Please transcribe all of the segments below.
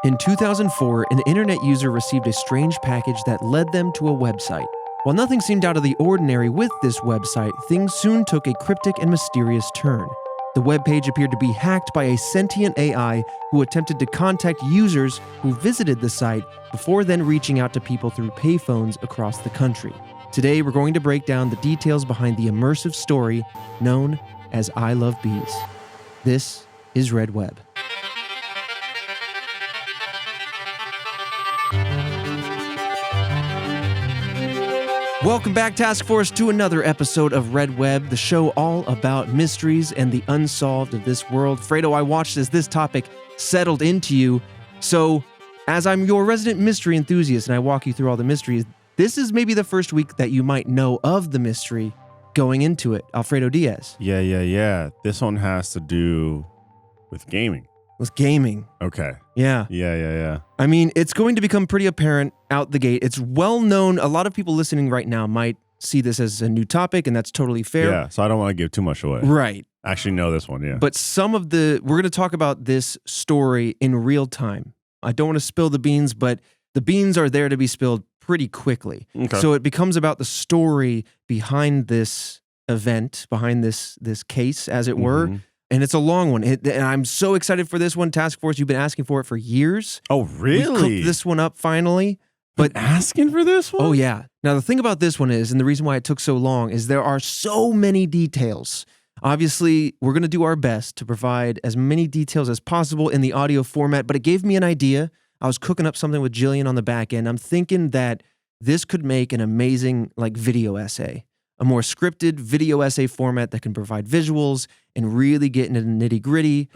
In 2004, an internet user received a strange package that led them to a website. While nothing seemed out of the ordinary with this website, things soon took a cryptic and mysterious turn. The webpage appeared to be hacked by a sentient AI who attempted to contact users who visited the site before then reaching out to people through payphones across the country. Today, we're going to break down the details behind the immersive story known as I Love Bees. This is Red Web. Welcome back, Task Force, to another episode of Red Web, the show all about mysteries and the unsolved of this world. Fredo, I watched as this topic settled into you. So, as I'm your resident mystery enthusiast and I walk you through all the mysteries, this is maybe the first week that you might know of the mystery going into it. Alfredo Diaz. Yeah. This one has to do with gaming. With gaming. Okay. Yeah. Yeah. I mean, it's going to become pretty apparent out the gate. It's well known. A lot of people listening right now might see this as a new topic, and that's totally fair. Yeah, so I don't want to give too much away. Right. I actually know this one, yeah. But we're going to talk about this story in real time. I don't want to spill the beans, but the beans are there to be spilled pretty quickly. Okay. So it becomes about the story behind this event, behind this case, as it were. Mm-hmm. And it's a long one. And I'm so excited for this one. Task Force, you've been asking for it for years. Oh, really? We cooked this one up finally. But asking for this one? Oh, yeah. Now, the thing about this one is, and the reason why it took so long, is there are so many details. Obviously, we're going to do our best to provide as many details as possible in the audio format, but it gave me an idea. I was cooking up something with Jillian on the back end. I'm thinking that this could make an amazing video essay, a more scripted video essay format that can provide visuals and really get into the nitty gritty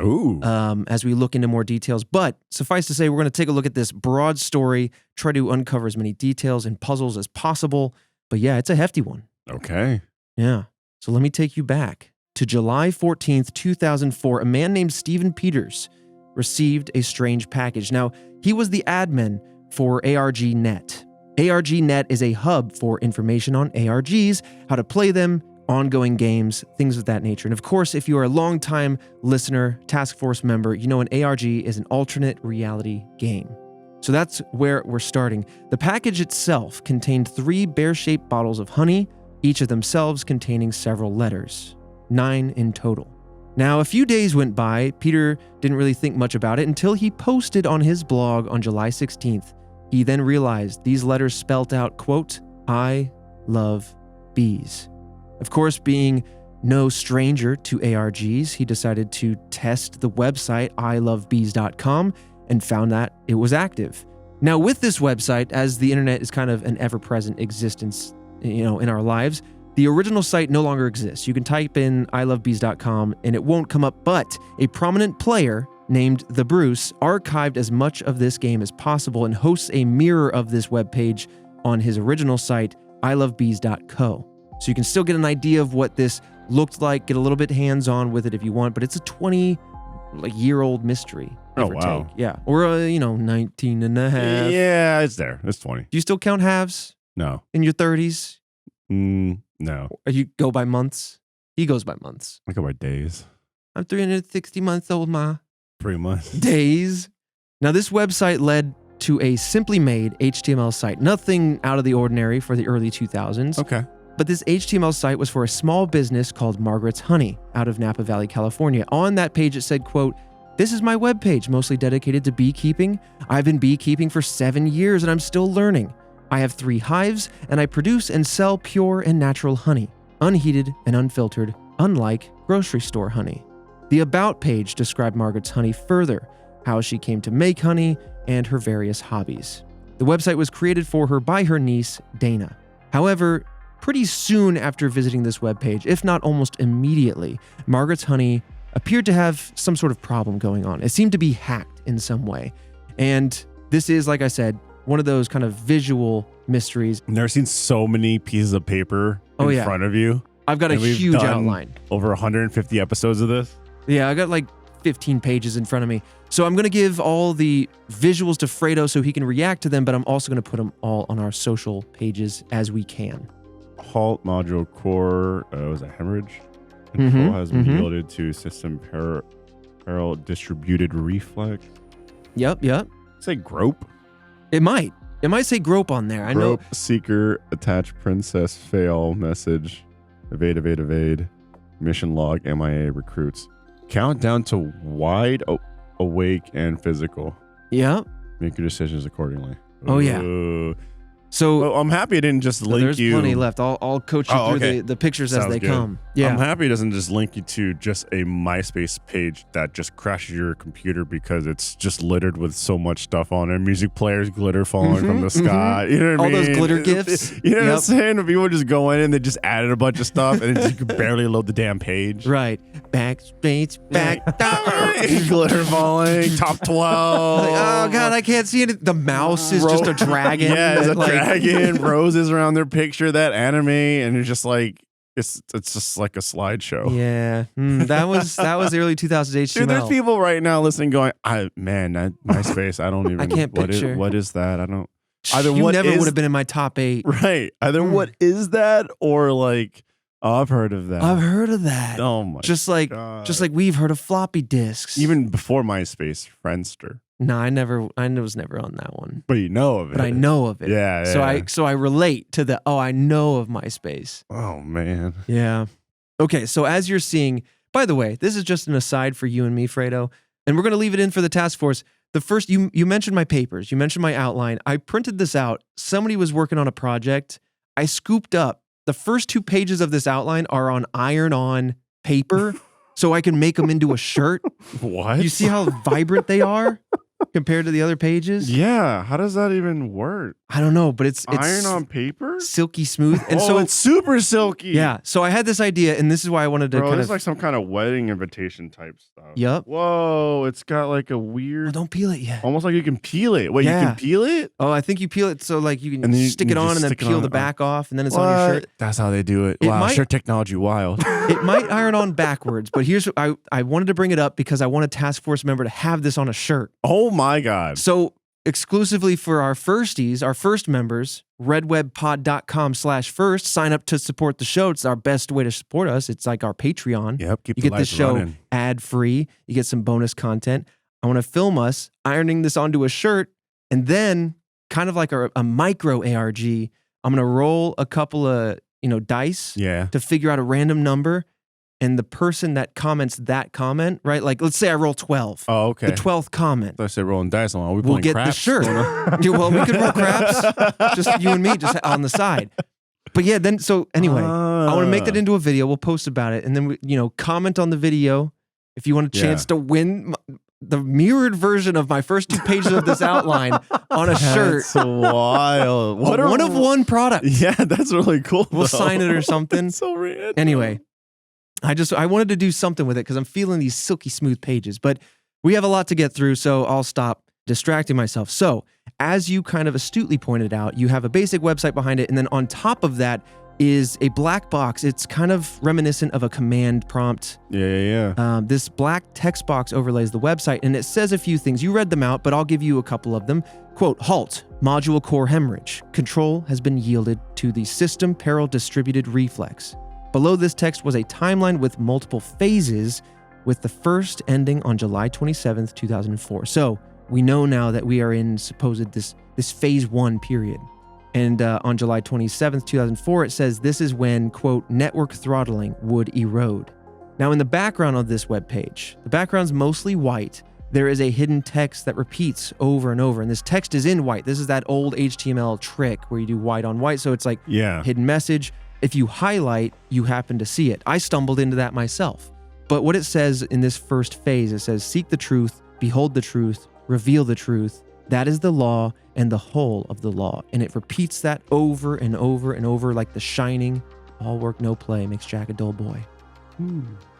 as we look into more details. But suffice to say, we're going to take a look at this broad story, try to uncover as many details and puzzles as possible. But yeah, it's a hefty one. Okay. Yeah. So let me take you back to July 14th, 2004. A man named Stephen Peters received a strange package. Now, he was the admin for ARG Net. ARG Net is a hub for information on ARGs, how to play them, ongoing games, things of that nature. And of course, if you are a longtime listener, Task Force member, you know an ARG is an alternate reality game. So that's where we're starting. The package itself contained 3 bear-shaped bottles of honey, each of themselves containing several letters, 9 in total. Now, a few days went by. Peter didn't really think much about it until he posted on his blog on July 16th. He then realized these letters spelt out, quote, I love bees. Of course, being no stranger to ARGs, he decided to test the website ilovebees.com and found that it was active. Now, with this website, as the internet is kind of an ever-present existence, in our lives, the original site no longer exists. You can type in ilovebees.com and it won't come up, but a prominent player named The Bruce archived as much of this game as possible and hosts a mirror of this webpage on his original site, ilovebees.co. So you can still get an idea of what this looked like, get a little bit hands-on with it if you want, but it's a 20-year-old mystery. Oh, wow. Take. Yeah. Or, 19 and a half. Yeah, it's there. It's 20. Do you still count halves? No. In your 30s? No. Or you go by months? He goes by months. I go by days. I'm 360 months old, ma. 3 months. Days. Now, this website led to a simply made HTML site. Nothing out of the ordinary for the early 2000s. Okay. But this HTML site was for a small business called Margaret's Honey out of Napa Valley, California. On that page, it said, quote, this is my webpage mostly dedicated to beekeeping. I've been beekeeping for 7 years and I'm still learning. I have 3 hives and I produce and sell pure and natural honey, unheated and unfiltered, unlike grocery store honey. The About page described Margaret's Honey further, how she came to make honey and her various hobbies. The website was created for her by her niece, Dana. However, pretty soon after visiting this webpage, if not almost immediately, Margaret's Honey appeared to have some sort of problem going on. It seemed to be hacked in some way. And this is, like I said, one of those kind of visual mysteries. I've never seen so many pieces of paper in front of you. I've got a huge outline. Over 150 episodes of this. Yeah, I got like 15 pages in front of me. So I'm going to give all the visuals to Fredo so he can react to them, but I'm also going to put them all on our social pages as we can. Halt module core was a hemorrhage. Control has been yielded to system parallel distributed reflex. Yep. Say grope. It might say grope on there. I know. Grope, seeker, attach princess, fail, message, evade, mission log, MIA, recruits. Countdown to wide awake and physical. Yeah. Make your decisions accordingly. Oh, yeah. So well, I'm happy it didn't just link there's you. There's plenty left. I'll coach you through the pictures as they come. Yeah. I'm happy it doesn't just link you to just a MySpace page that just crashes your computer because it's just littered with so much stuff on it. Music players, glitter falling from the sky. You know what I mean? All those glitter gifs. You know what I'm saying? People just go in and they just added a bunch of stuff and you could barely load the damn page. Right. Backspace, back. Glitter falling, top 12. Like, oh, God, I can't see it. The mouse is just a dragon. Yeah, it's a dragon. Roses around their picture, that anime, and it's just like it's just like a slideshow. Yeah, that was the early 2000s HTML. Dude, there's people right now listening going, MySpace, I don't even. I can't picture. What is that? I don't. Either you never would have been in my top 8. Right. Either what is that or like, oh, I've heard of that. I've heard of that. Oh my. Just like we've heard of floppy disks. Even before MySpace, Friendster. No, I was never on that one. But you know of it. But I know of it. Yeah. So I relate to the I know of MySpace. Oh man. Yeah. Okay, so as you're seeing, by the way, this is just an aside for you and me, Fredo, and we're gonna leave it in for the task force. The first you mentioned my papers, you mentioned my outline. I printed this out. Somebody was working on a project. I scooped up. The first 2 pages of this outline are on iron-on paper, so I can make them into a shirt. What? You see how vibrant they are compared to the other pages? Yeah. How does that even work? I don't know, but it's iron on paper, silky smooth, and so it's super silky. Yeah. So I had this idea, and this is why I wanted to. Bro, it's like some kind of wedding invitation type stuff. Yep. Whoa, it's got like a weird. Oh, don't peel it yet. Almost like you can peel it. Wait, you can peel it? Oh, I think you peel it so like you can and then stick it on and then peel the back off, and then it's on your shirt. That's how they do it. Wow, shirt technology wild. It might iron on backwards, but here's I wanted to bring it up because I want a task force member to have this on a shirt. Oh my God. So exclusively for our firsties, our first members, redwebpod.com/first. Sign up to support the show. It's our best way to support us. It's like our Patreon. Yep. You get this show ad-free. You get some bonus content. I want to film us ironing this onto a shirt, and then kind of like a micro ARG, I'm going to roll a couple of dice to figure out a random number. And the person that comments that comment, right? Like, let's say I roll 12. Oh, okay. The 12th comment. I said rolling dice. We'll get craps? the shirt. Well, we could roll craps. Just you and me, just on the side. But yeah, then, so anyway, I want to make that into a video. We'll post about it. And then, comment on the video if you want a chance to win the mirrored version of my first 2 pages of this outline on a shirt. That's wild. What a one-of-one product. Yeah, that's really cool. We'll sign it or something. That's so random. Anyway. I wanted to do something with it because I'm feeling these silky smooth pages, but we have a lot to get through, so I'll stop distracting myself. So, as you kind of astutely pointed out, you have a basic website behind it, and then on top of that is a black box. It's kind of reminiscent of a command prompt. Yeah. This black text box overlays the website, and it says a few things. You read them out, but I'll give you a couple of them. Quote, halt, module core hemorrhage. Control has been yielded to the system peril distributed reflex. Below this text was a timeline with multiple phases, with the first ending on July 27th, 2004. So we know now that we are in supposed this phase 1 period. And on July 27th, 2004, it says this is when, quote, network throttling would erode. Now in the background of this webpage, the background's mostly white. There is a hidden text that repeats over and over. And this text is in white. This is that old HTML trick where you do white on white. So it's like hidden message. If you highlight, you happen to see it. I stumbled into that myself. But what it says in this first phase, it says, seek the truth, behold the truth, reveal the truth. That is the law and the whole of the law. And it repeats that over and over and over like The Shining. All work, no play makes Jack a dull boy.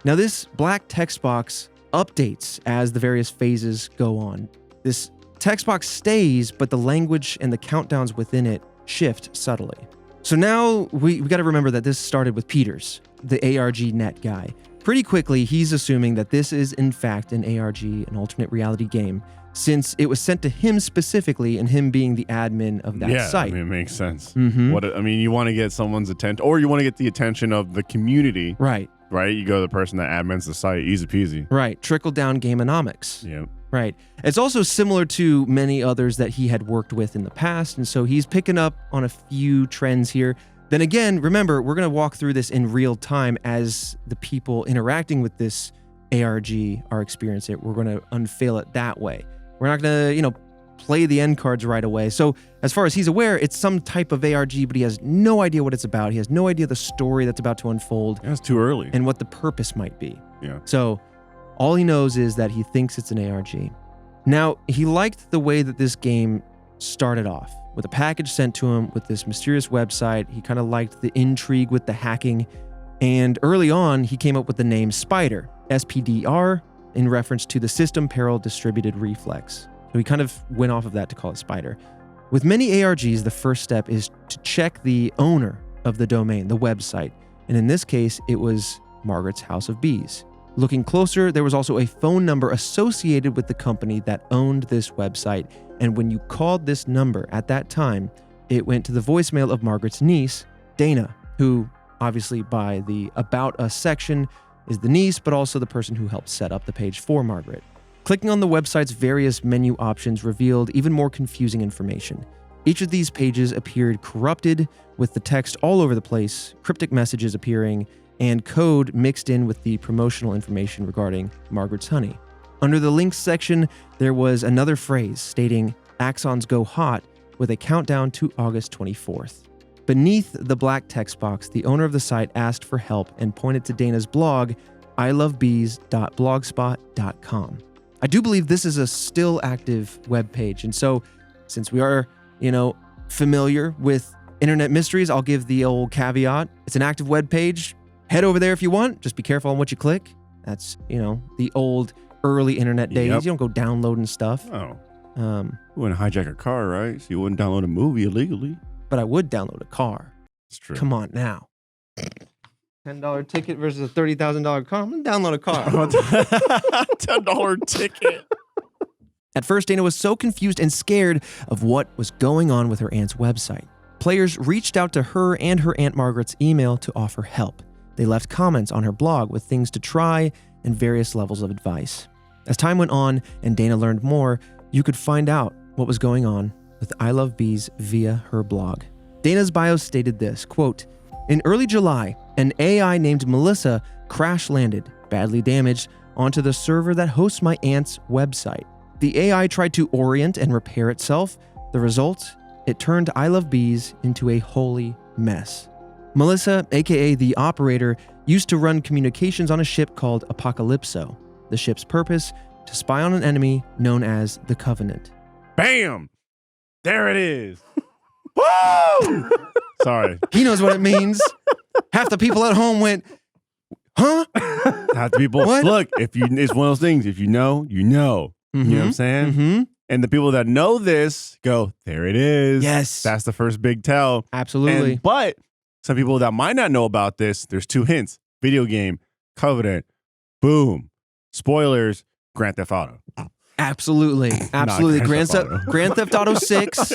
Now this black text box updates as the various phases go on. This text box stays, but the language and the countdowns within it shift subtly. So now we got to remember that this started with Peters, the ARG net guy. Pretty quickly, he's assuming that this is in fact an ARG, an alternate reality game, since it was sent to him specifically and him being the admin of that site. Yeah, it makes sense. You want to get someone's attention, or you want to get the attention of the community. Right. You go to the person that admins the site, easy peasy. Right. Trickle down gameonomics. Yep. Right. It's also similar to many others that he had worked with in the past, and so he's picking up on a few trends here. Then again, remember, we're going to walk through this in real time as the people interacting with this ARG are experiencing it. We're going to unveil it that way. We're not going to, play the end cards right away. So as far as he's aware, it's some type of ARG, but he has no idea what it's about. He has no idea the story that's about to unfold. That's too early. And what the purpose might be. Yeah. So all he knows is that he thinks it's an ARG. Now, he liked the way that this game started off with a package sent to him with this mysterious website. He kind of liked the intrigue with the hacking. And early on, he came up with the name Spider, SPDR, in reference to the System Peril Distributed Reflex. So he kind of went off of that to call it Spider. With many ARGs, the first step is to check the owner of the domain, the website. And in this case, it was Margaret's House of Bees. Looking closer, there was also a phone number associated with the company that owned this website. And when you called this number at that time, it went to the voicemail of Margaret's niece, Dana, who obviously by the About Us section is the niece, but also the person who helped set up the page for Margaret. Clicking on the website's various menu options revealed even more confusing information. Each of these pages appeared corrupted, with the text all over the place, cryptic messages appearing, and code mixed in with the promotional information regarding Margaret's honey. Under the links section, there was another phrase stating "Axons go hot" with a countdown to August 24th. Beneath the black text box, the owner of the site asked for help and pointed to Dana's blog, ilovebees.blogspot.com. I do believe this is a still active web page, and so since we are, familiar with internet mysteries, I'll give the old caveat. It's an active web page. Head over there if you want. Just be careful on what you click. That's, the old early internet days. Yep. You don't go downloading stuff. Oh. You wouldn't hijack a car, right? So you wouldn't download a movie illegally. But I would download a car. It's true. Come on now. $10 ticket versus a $30,000 car. I'm going to download a car. $10 ticket. At first, Dana was so confused and scared of what was going on with her aunt's website. Players reached out to her and her Aunt Margaret's email to offer help. They left comments on her blog with things to try and various levels of advice. As time went on and Dana learned more, you could find out what was going on with I Love Bees via her blog. Dana's bio stated this, quote, "In early July, an AI named Melissa crash landed, badly damaged, onto the server that hosts my aunt's website. The AI tried to orient and repair itself. The result? It turned I Love Bees into a holy mess. Melissa, aka the operator, used to run communications on a ship called Apocalypso. The ship's purpose? To spy on an enemy known as the Covenant." Bam! There it is. Woo! Sorry. He knows what it means. Half the people at home went, huh? Half the people. What? Look, it's one of those things. If you know, you know. Mm-hmm. You know what I'm saying? Mm-hmm. And the people that know this go, there it is. Yes. That's the first big tell. Absolutely. But some people that might not know about this, there's two hints. Video game, Covenant, boom. Spoilers, Grand Theft Auto. Absolutely. Absolutely. Grand Theft Auto. Grand Theft Auto 6.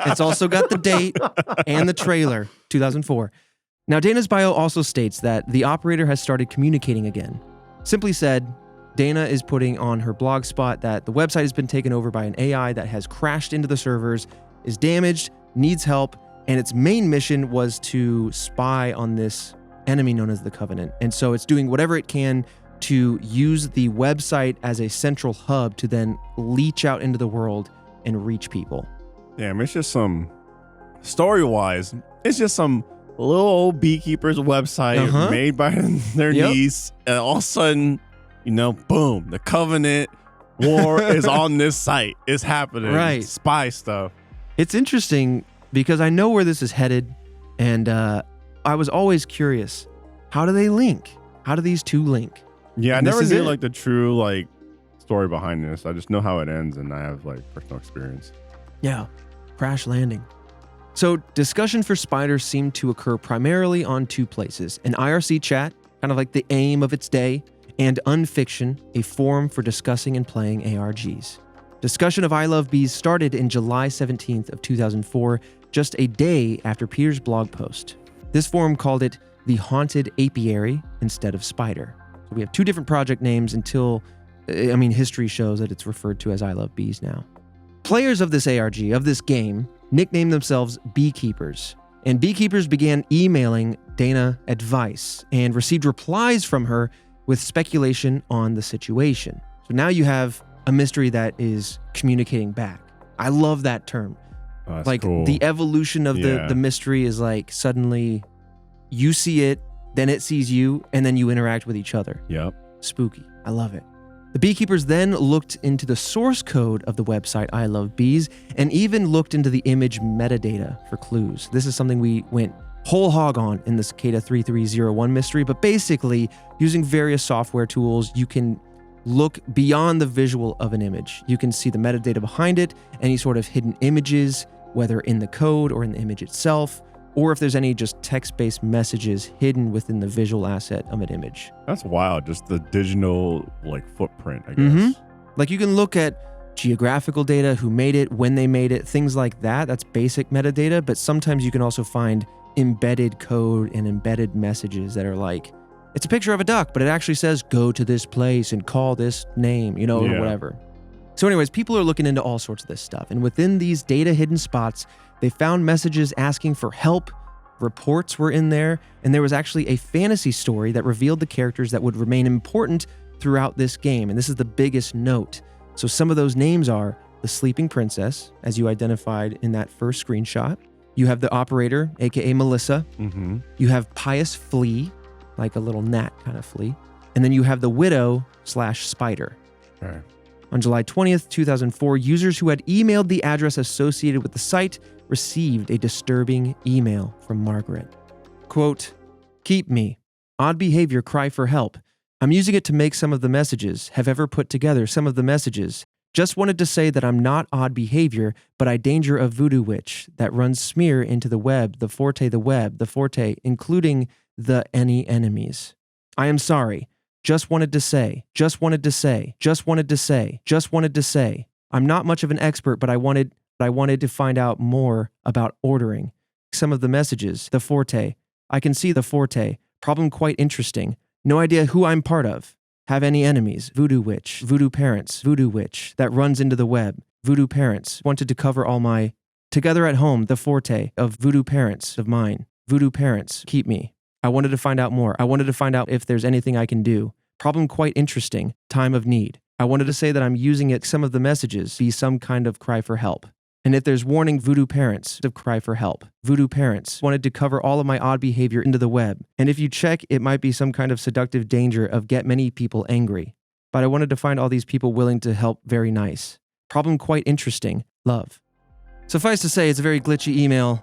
It's also got the date and the trailer, 2004. Now, Dana's bio also states that the operator has started communicating again. Simply said, Dana is putting on her blog spot that the website has been taken over by an AI that has crashed into the servers, is damaged, needs help, and its main mission was to spy on this enemy known as the Covenant. And so it's doing whatever it can to use the website as a central hub to then leach out into the world and reach people. Damn, it's just some, story-wise, it's just some little old beekeeper's website made by their niece, and all of a sudden, boom, the Covenant war is on this site. It's happening. Right. Spy stuff. It's interesting because I know where this is headed, and I was always curious, how do they link? How do these two link? Yeah, And I never this is knew it. the true story behind this. I just know how it ends, and I have personal experience. Yeah, crash landing. So discussion for Spider seemed to occur primarily on two places: an IRC chat, kind of like the aim of its day, and Unfiction, a forum for discussing and playing ARGs. Discussion of I Love Bees started in July 17th of 2004, just a day after Peter's blog post. This forum called it the Haunted Apiary instead of Spider. So we have two different project names until I mean, history shows that it's referred to as I Love Bees now. Players of this ARG, of this game, nicknamed themselves beekeepers. And beekeepers began emailing Dana advice and received replies from her with speculation on the situation. So now you have a mystery that is communicating back. I love that term. Oh, that's like cool. the evolution of the mystery is like suddenly you see it, then it sees you, and then you interact with each other. Yep. Spooky. I love it. The beekeepers then looked into the source code of the website I Love Bees and even looked into the image metadata for clues. This is something we went whole hog on in the Cicada 3301 mystery, but basically using various software tools, you can look beyond the visual of an image. You can see the metadata behind it, any sort of hidden images, whether in the code or in the image itself, or if there's any just text-based messages hidden within the visual asset of an image. That's wild. Just the digital footprint, I guess. Like you can look at geographical data, who made it, when they made it, things like that. That's basic metadata, but sometimes you can also find embedded code and embedded messages that are like, it's a picture of a duck, but it actually says, go to this place and call this name, or whatever. So anyways, people are looking into all sorts of this stuff. And within these data hidden spots, they found messages asking for help, reports were in there, and there was actually a fantasy story that revealed the characters that would remain important throughout this game. And this is the biggest note. So some of those names are the Sleeping Princess, as you identified in that first screenshot. You have the Operator, aka Melissa. You have Pious Flea, like a little gnat kind of flea. And then you have the Widow/Spider. Okay. On July 20th, 2004, users who had emailed the address associated with the site received a disturbing email from Margaret. Quote, "Keep me. Odd behavior cry for help. I'm using it to make some of the messages. Have ever put together some of the messages. Just wanted to say that I'm not odd behavior, but I danger a voodoo witch that runs smear into the web, the forte, including the any enemies. I am sorry. Just wanted to say. I'm not much of an expert, but I wanted to find out more about ordering. Some of the messages, the forte. I can see the forte. Problem quite interesting. No idea who I'm part of. Have any enemies? Voodoo witch, voodoo parents, voodoo witch that runs into the web. Voodoo parents. Wanted to cover all my together at home, the forte of voodoo parents of mine. Voodoo parents, keep me. I wanted to find out more. I wanted to find out if there's anything I can do. Problem quite interesting. Time of need. I wanted to say that I'm using it, some of the messages, be some kind of cry for help. And if there's warning, voodoo parents, of cry for help. Voodoo parents wanted to cover all of my odd behavior into the web. And if you check, it might be some kind of seductive danger of get many people angry. But I wanted to find all these people willing to help. Very nice. Problem quite interesting. Love." Suffice to say, it's a very glitchy email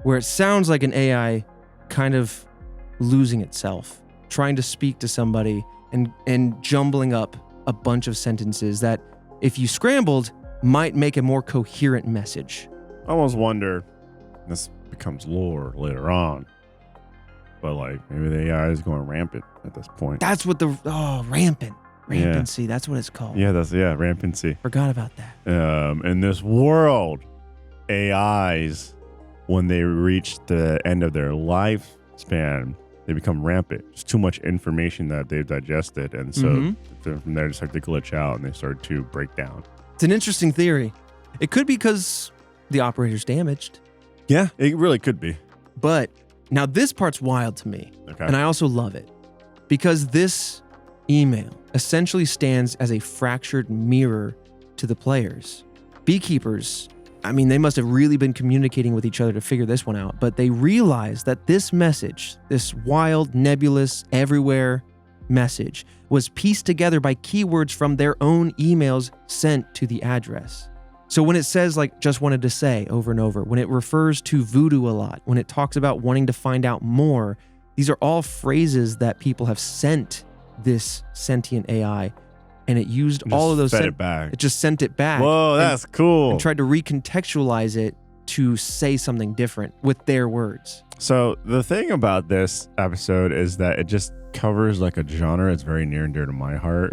where it sounds like an AI kind of losing itself, trying to speak to somebody and jumbling up a bunch of sentences that, if you scrambled, might make a more coherent message. I almost wonder, this becomes lore later on, but maybe the AI is going rampant at this point. That's what rampancy, that's what it's called. Yeah, rampancy. Forgot about that. In this world, AIs, when they reach the end of their lifespan, they become rampant. It's too much information that they've digested, and so from there, just to glitch out, and they start to break down. It's an interesting theory. It could be because the operator's damaged. Yeah, it really could be. But now this part's wild to me. Okay. And I also love it because this email essentially stands as a fractured mirror to the players. Beekeepers, they must have really been communicating with each other to figure this one out, but they realized that this message, this wild, nebulous, everywhere message, was pieced together by keywords from their own emails sent to the address. So when it says just wanted to say over and over, when it refers to voodoo a lot, when it talks about wanting to find out more, these are all phrases that people have sent this sentient AI, and it used all of those. It back. It just sent it back. Whoa, that's cool. And tried to recontextualize it to say something different with their words. So the thing about this episode is that it just covers a genre that's very near and dear to my heart.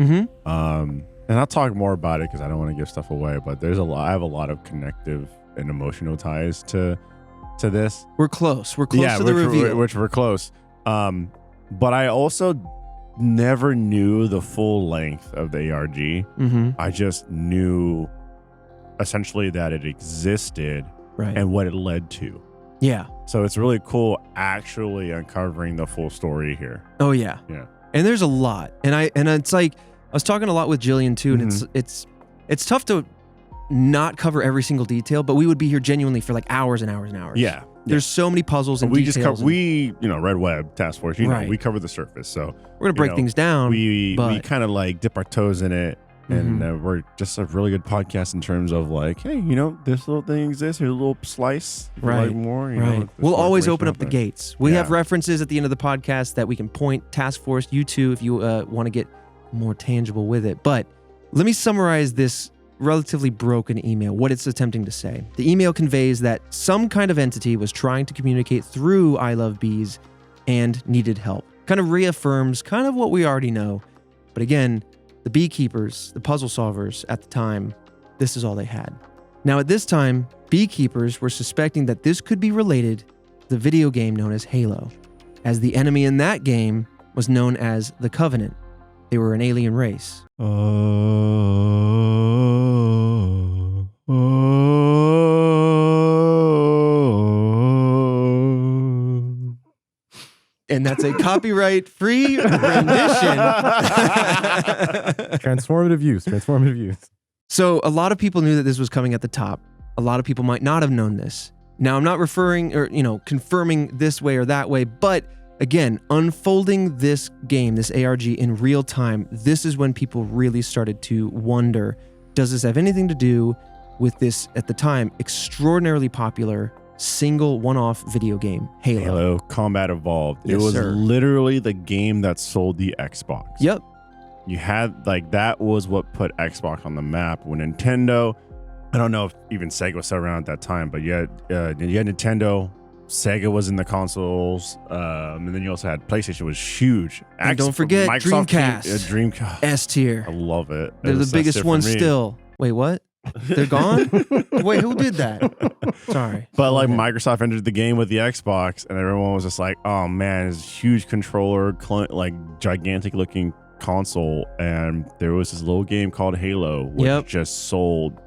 And I'll talk more about it because I don't want to give stuff away, but I have a lot of connective and emotional ties to this. We're close to the review. Which we're close. But I also never knew the full length of the ARG. Mm-hmm. I just knew essentially that it existed Right. and what it led to. Yeah. So it's really cool actually uncovering the full story here. Oh yeah. Yeah. And there's a lot. And it's like I was talking a lot with Jillian too, and it's tough to not cover every single detail, but we would be here genuinely for like hours and hours and hours. Yeah. There's so many puzzles and we details. just cover, Red Web Task Force, Right. we cover the surface. So we're gonna break things down. We kind of like dip our toes in it, and we're just a really good podcast in terms of like, hey, this little thing exists. Here's a little slice. If you like more, right. We'll always open up the there. gates. We have references at the end of the podcast that we can point Task Force, you too, if you want to get more tangible with it. But let me summarize this relatively broken email, what it's attempting to say. The email conveys that some kind of entity was trying to communicate through I Love Bees and needed help. Kind of reaffirms kind of what we already know. But again, the beekeepers, the puzzle solvers at the time, this is all they had. Now at this time, beekeepers were suspecting that this could be related to the video game known as Halo, as the enemy in that game was known as the Covenant. They were an alien race. And that's a copyright-free rendition. Transformative use. So a lot of people knew that this was coming at the top. A lot of people might not have known this. Now, I'm not referring or, confirming this way or that way, but again, unfolding this game, this ARG in real time, this is when people really started to wonder, does this have anything to do with this, at the time, extraordinarily popular single one-off video game, Halo Combat Evolved. Yes, it was sir. literally the game that sold the Xbox. Yep. You had, that was what put Xbox on the map. When Nintendo, I don't know if even Sega was still around at that time, but you had Nintendo, Sega was in the consoles, and then you also had PlayStation was huge. And don't forget Microsoft Dreamcast. Dreamcast. S tier. I love it. They're the biggest one still. Wait, what? They're gone? Wait, who did that? Sorry. But Microsoft entered the game with the Xbox, and everyone was just like, oh man, it's a huge controller, gigantic looking console, and there was this little game called Halo, which just sold.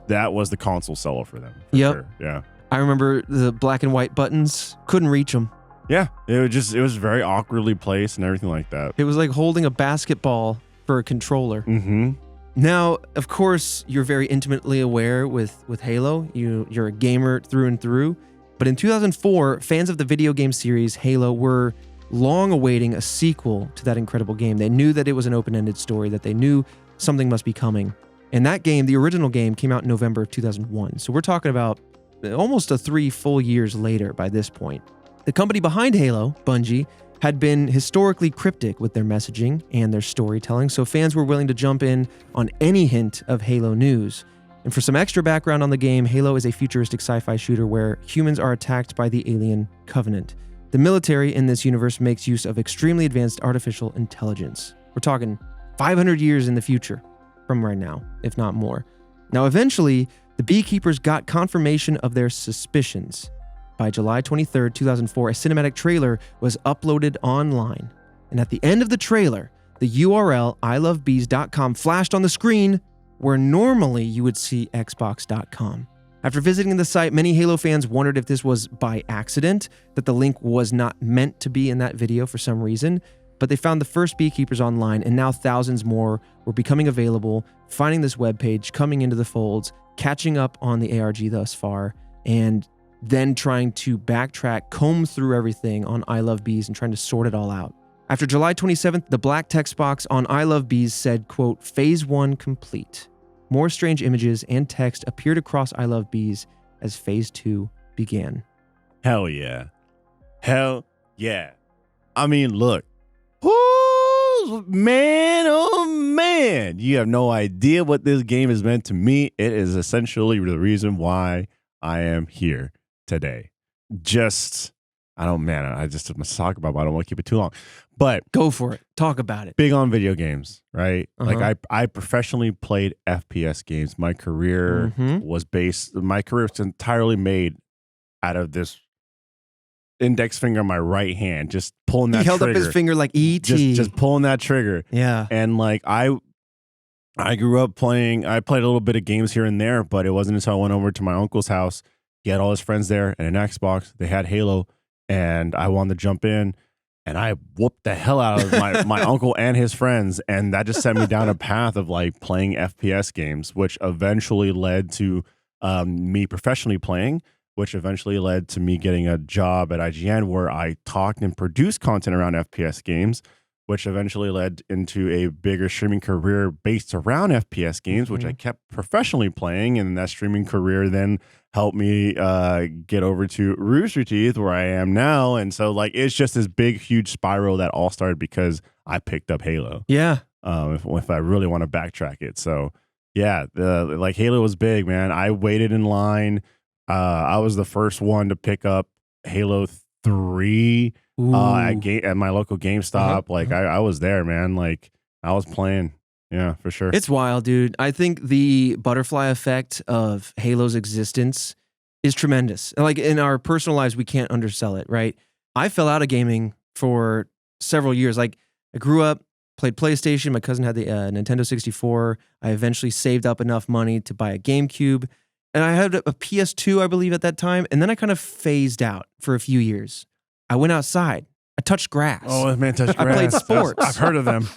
That was the console seller for them. Sure. Yeah. I remember the black and white buttons. Couldn't reach them. Yeah. It was very awkwardly placed and everything like that. It was like holding a basketball for a controller. Mm-hmm. Now, of course, you're very intimately aware with Halo. You're a gamer through and through. But in 2004, fans of the video game series Halo were long awaiting a sequel to that incredible game. They knew that it was an open-ended story, that they knew something must be coming. And that game, the original game, came out in November of 2001. So we're talking about almost 3 full years later by this point. The company behind Halo, Bungie, had been historically cryptic with their messaging and their storytelling, so fans were willing to jump in on any hint of Halo news. And for some extra background on the game, Halo is a futuristic sci-fi shooter where humans are attacked by the alien Covenant. The military in this universe makes use of extremely advanced artificial intelligence. We're talking 500 years in the future from right now, if not more. Now, eventually, the beekeepers got confirmation of their suspicions. By July 23rd, 2004, a cinematic trailer was uploaded online. And at the end of the trailer, the URL ilovebees.com flashed on the screen where normally you would see xbox.com. After visiting the site, many Halo fans wondered if this was by accident, that the link was not meant to be in that video for some reason, but they found the first beekeepers online, and now thousands more were becoming available, finding this webpage, coming into the folds, catching up on the ARG thus far, and then trying to backtrack, comb through everything on I Love Bees and trying to sort it all out. After July 27th, the black text box on I Love Bees said, quote, Phase 1 complete. More strange images and text appeared across I Love Bees as Phase 2 began. Hell yeah. Hell yeah. I mean, look. Oh, man. You have no idea what this game has meant to me. It is essentially the reason why I am here today. I just must talk about it, but I don't want to keep it too long. But go for it. Talk about it. Big on video games, right? Uh-huh. I professionally played FPS games. My career was entirely made out of this index finger on my right hand, just pulling that He held trigger. up his finger like E.T. Just pulling that trigger. Yeah. And like I grew up playing, I played a little bit of games here and there, but it wasn't until I went over to my uncle's house. He had all his friends there and an Xbox. They had Halo, and I wanted to jump in, and I whooped the hell out of my uncle and his friends. And that just set me down a path of like playing FPS games, which eventually led to me professionally playing, which eventually led to me getting a job at IGN where I talked and produced content around FPS games, which eventually led into a bigger streaming career based around FPS games, which I kept professionally playing. And that streaming career then helped me get over to Rooster Teeth, where I am now. And so like it's just this big, huge spiral that all started because I picked up Halo. Yeah. If I really want to backtrack it. So yeah, like Halo was big, man. I waited in line. I was the first one to pick up Halo 3 at my local GameStop. Like I was there, man. Like I was playing. Yeah, for sure. It's wild, dude. I think the butterfly effect of Halo's existence is tremendous. Like in our personal lives, we can't undersell it, right? I fell out of gaming for several years. Like I grew up, played PlayStation. My cousin had the Nintendo 64. I eventually saved up enough money to buy a GameCube. And I had a PS2, I believe, at that time. And then I kind of phased out for a few years. I went outside. I touched grass. Oh, man, touched grass. I played sports. I've heard of them.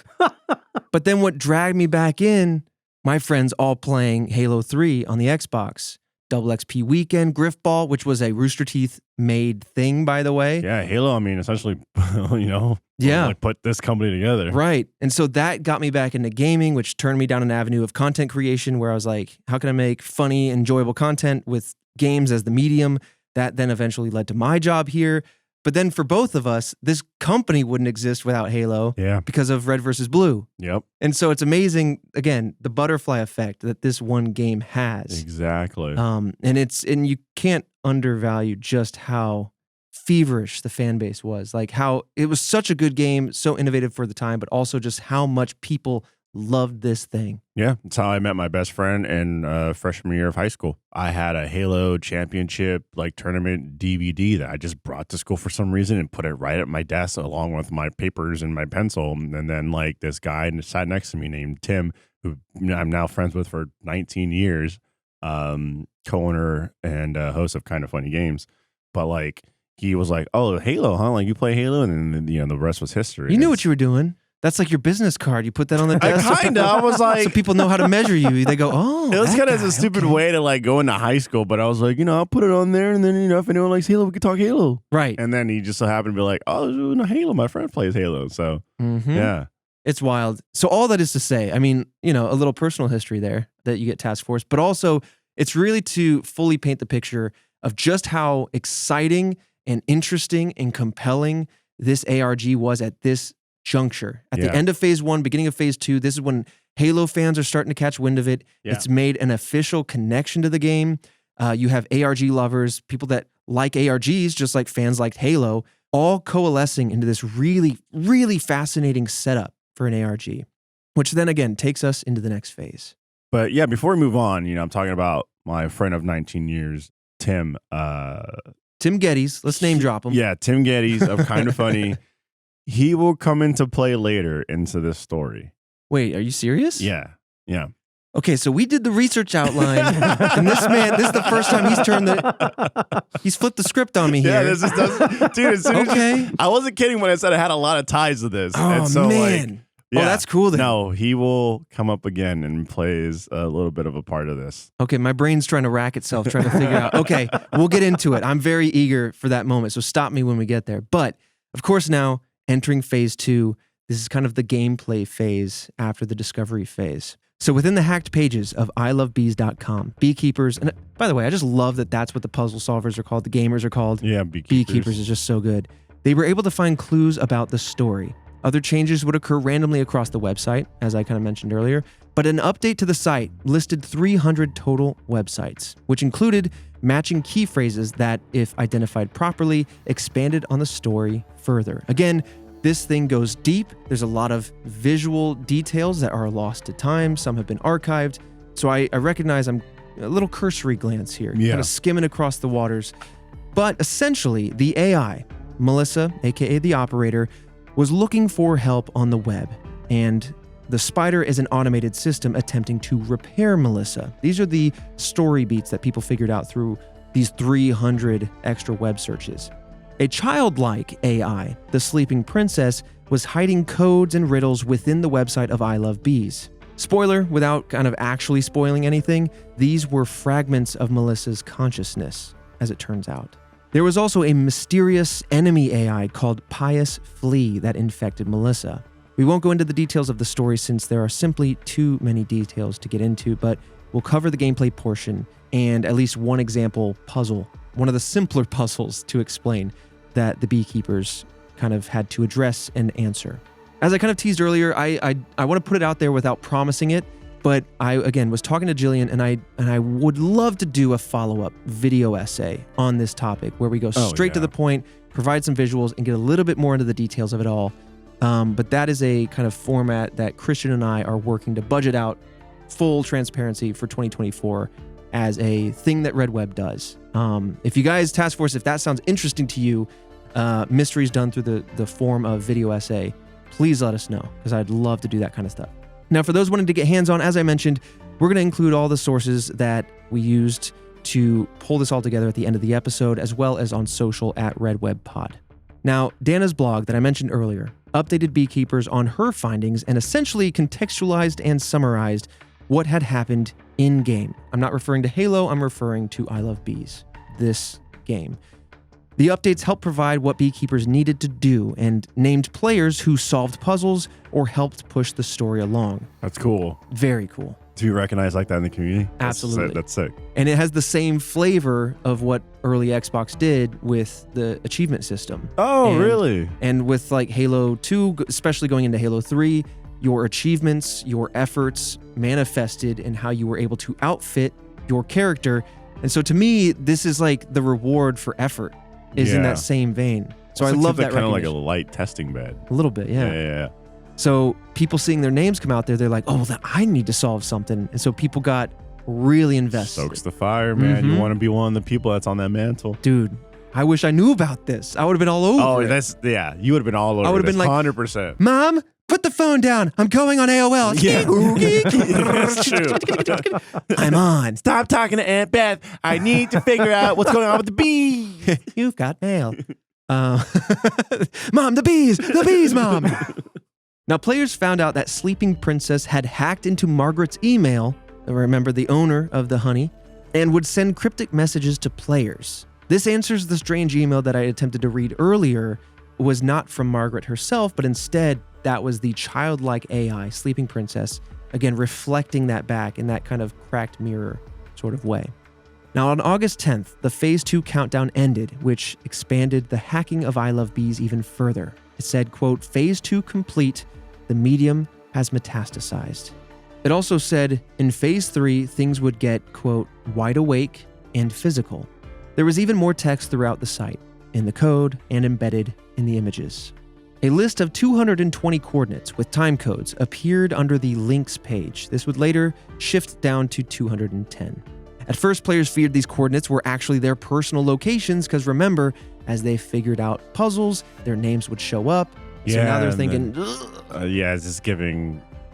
But then what dragged me back in, my friends all playing Halo 3 on the Xbox. Double XP Weekend, Griffball, which was a Rooster Teeth made thing, by the way. Yeah, Halo, I mean, essentially, like put this company together. Right. And so that got me back into gaming, which turned me down an avenue of content creation where I was like, how can I make funny, enjoyable content with games as the medium? That then eventually led to my job here. But then for both of us, this company wouldn't exist without Halo because of Red versus Blue. Yep. And so it's amazing, again, the butterfly effect that this one game has. Exactly. And you can't undervalue just how feverish the fan base was. Like how it was such a good game, so innovative for the time, but also just how much people loved this thing. Yeah, that's how I met my best friend in freshman year of high school. I had a Halo championship like tournament DVD that I just brought to school for some reason and put it right at my desk along with my papers and my pencil. And then like this guy sat next to me named Tim, who I'm now friends with for 19 years, co-owner and host of Kind of Funny Games. But like he was like, "Oh, Halo, huh? Like you play Halo?" And then the rest was history. You knew what you were doing. That's like your business card. You put that on the desk. I was like, so people know how to measure you. They go, oh, it was kind of a stupid way to like go into high school, but I was like, I'll put it on there, and then if anyone likes Halo, we can talk Halo, right? And then he just so happened to be like, oh, no, Halo, my friend plays Halo, so yeah, it's wild. So all that is to say, I mean, a little personal history there that you get task force, but also it's really to fully paint the picture of just how exciting and interesting and compelling this ARG was at this juncture. At the end of phase 1, beginning of phase 2, this is when Halo fans are starting to catch wind of it. Yeah. It's made an official connection to the game. You have ARG lovers, people that like ARGs, just like fans liked Halo, all coalescing into this really, really fascinating setup for an ARG, which then again takes us into the next phase. But yeah, before we move on, I'm talking about my friend of 19 years, Tim. Tim Geddes. Let's name drop him. Yeah, Tim Geddes of Kind of Funny. He will come into play later into this story. Wait, are you serious? Yeah. Okay, so we did the research outline, and this is the first time he's flipped the script on me here. Yeah, this is, dude. Okay. I wasn't kidding when I said I had a lot of ties to this. Oh, and so, man. Oh, that's cool then. No, he will come up again and plays a little bit of a part of this. Okay, my brain's trying to rack itself, trying to figure out. Okay, we'll get into it. I'm very eager for that moment, so stop me when we get there. But, of course, now, entering phase 2, this is kind of the gameplay phase after the discovery phase. So within the hacked pages of ilovebees.com, beekeepers, and by the way, I just love that that's what the puzzle solvers are called, the gamers are called. Yeah, Beekeepers is just so good. They were able to find clues about the story. Other changes would occur randomly across the website, as I kind of mentioned earlier, but an update to the site listed 300 total websites, which included matching key phrases that, if identified properly, expanded on the story further. Again, this thing goes deep. There's a lot of visual details that are lost to time. Some have been archived. So I recognize I'm a little cursory glance here, kind of skimming across the waters. But essentially, the AI, Melissa, aka the operator, was looking for help on the web, and the spider is an automated system attempting to repair Melissa. These are the story beats that people figured out through these 300 extra web searches. A childlike AI, the sleeping princess, was hiding codes and riddles within the website of I Love Bees. Spoiler, without kind of actually spoiling anything, these were fragments of Melissa's consciousness, as it turns out. There was also a mysterious enemy AI called Pious Flea that infected Melissa. We won't go into the details of the story since there are simply too many details to get into, but we'll cover the gameplay portion and at least one example puzzle, one of the simpler puzzles to explain that the beekeepers kind of had to address and answer. As I kind of teased earlier, I want to put it out there without promising it, but I, again, was talking to Jillian and I would love to do a follow-up video essay on this topic where we go straight to the point, provide some visuals, and get a little bit more into the details of it all. But that is a kind of format that Christian and I are working to budget out full transparency for 2024 as a thing that Red Web does. If you guys, Task Force, if that sounds interesting to you, mysteries done through the form of video essay, please let us know, because I'd love to do that kind of stuff. Now, for those wanting to get hands-on, as I mentioned, we're going to include all the sources that we used to pull this all together at the end of the episode, as well as on social at RedWebPod. Now, Dana's blog that I mentioned earlier updated beekeepers on her findings and essentially contextualized and summarized what had happened in-game. I'm not referring to Halo, I'm referring to I Love Bees, this game. The updates helped provide what beekeepers needed to do and named players who solved puzzles or helped push the story along. That's cool. Very cool. Do you recognize like that in the community? Absolutely. That's sick. And it has the same flavor of what early Xbox did with the achievement system. Oh, really? And with like Halo 2, especially going into Halo 3, your achievements, your efforts manifested in how you were able to outfit your character. And so to me, this is like the reward for effort is in that same vein. So I love that kind of like recognition. a light testing bed. A little bit, yeah. Yeah. So people seeing their names come out there, they're like, oh, I need to solve something. And so people got really invested. Stokes the fire, man. You want to be one of the people that's on that mantle. Dude, I wish I knew about this. I would have been all over it. You would have been all over it. I would have been like, 100%. Mom, put the phone down. I'm going on AOL. Yeah. I'm on. Stop talking to Aunt Beth. I need to figure out what's going on with the bee. You've got mail. Mom, the bees, Mom. Now, players found out that Sleeping Princess had hacked into Margaret's email, remember the owner of the honey, and would send cryptic messages to players. This answers the strange email that I attempted to read earlier was not from Margaret herself, but instead that was the childlike AI, Sleeping Princess, again reflecting that back in that kind of cracked mirror sort of way. Now, on August 10th, the Phase 2 countdown ended, which expanded the hacking of I Love Bees even further. It said, quote, Phase 2 complete, the medium has metastasized. It also said, in Phase 3, things would get, quote, wide awake and physical. There was even more text throughout the site, in the code and embedded in the images. A list of 220 coordinates with time codes appeared under the links page. This would later shift down to 210. At first, players feared these coordinates were actually their personal locations because remember, as they figured out puzzles, their names would show up. So now they're thinking,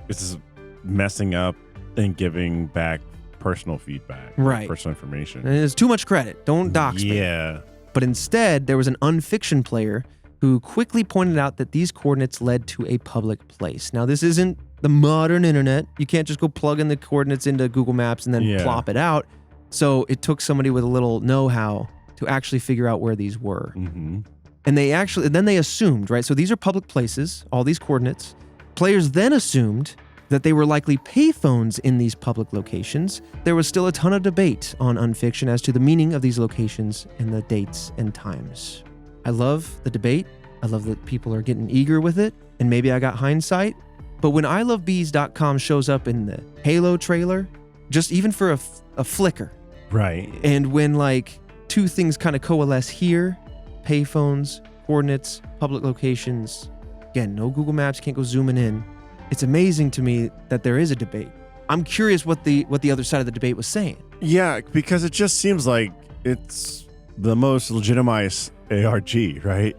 it's just messing up and giving back personal feedback. Right. Personal information. And it's too much credit. Don't dox me. Yeah. But instead, there was an unfiction player who quickly pointed out that these coordinates led to a public place. Now, this isn't the modern internet. You can't just go plug in the coordinates into Google Maps and then plop it out. So it took somebody with a little know-how to actually figure out where these were. Mm-hmm. And then they assumed, right? So these are public places, all these coordinates. Players then assumed that they were likely payphones in these public locations. There was still a ton of debate on Unfiction as to the meaning of these locations and the dates and times. I love the debate. I love that people are getting eager with it. And maybe I got hindsight. But when ilovebees.com shows up in the Halo trailer, just even for a flicker. Right. And when like two things kind of coalesce here, payphones, coordinates, public locations. Again, no Google Maps, can't go zooming in. It's amazing to me that there is a debate. I'm curious what the other side of the debate was saying. Yeah, because it just seems like it's the most legitimized ARG, right?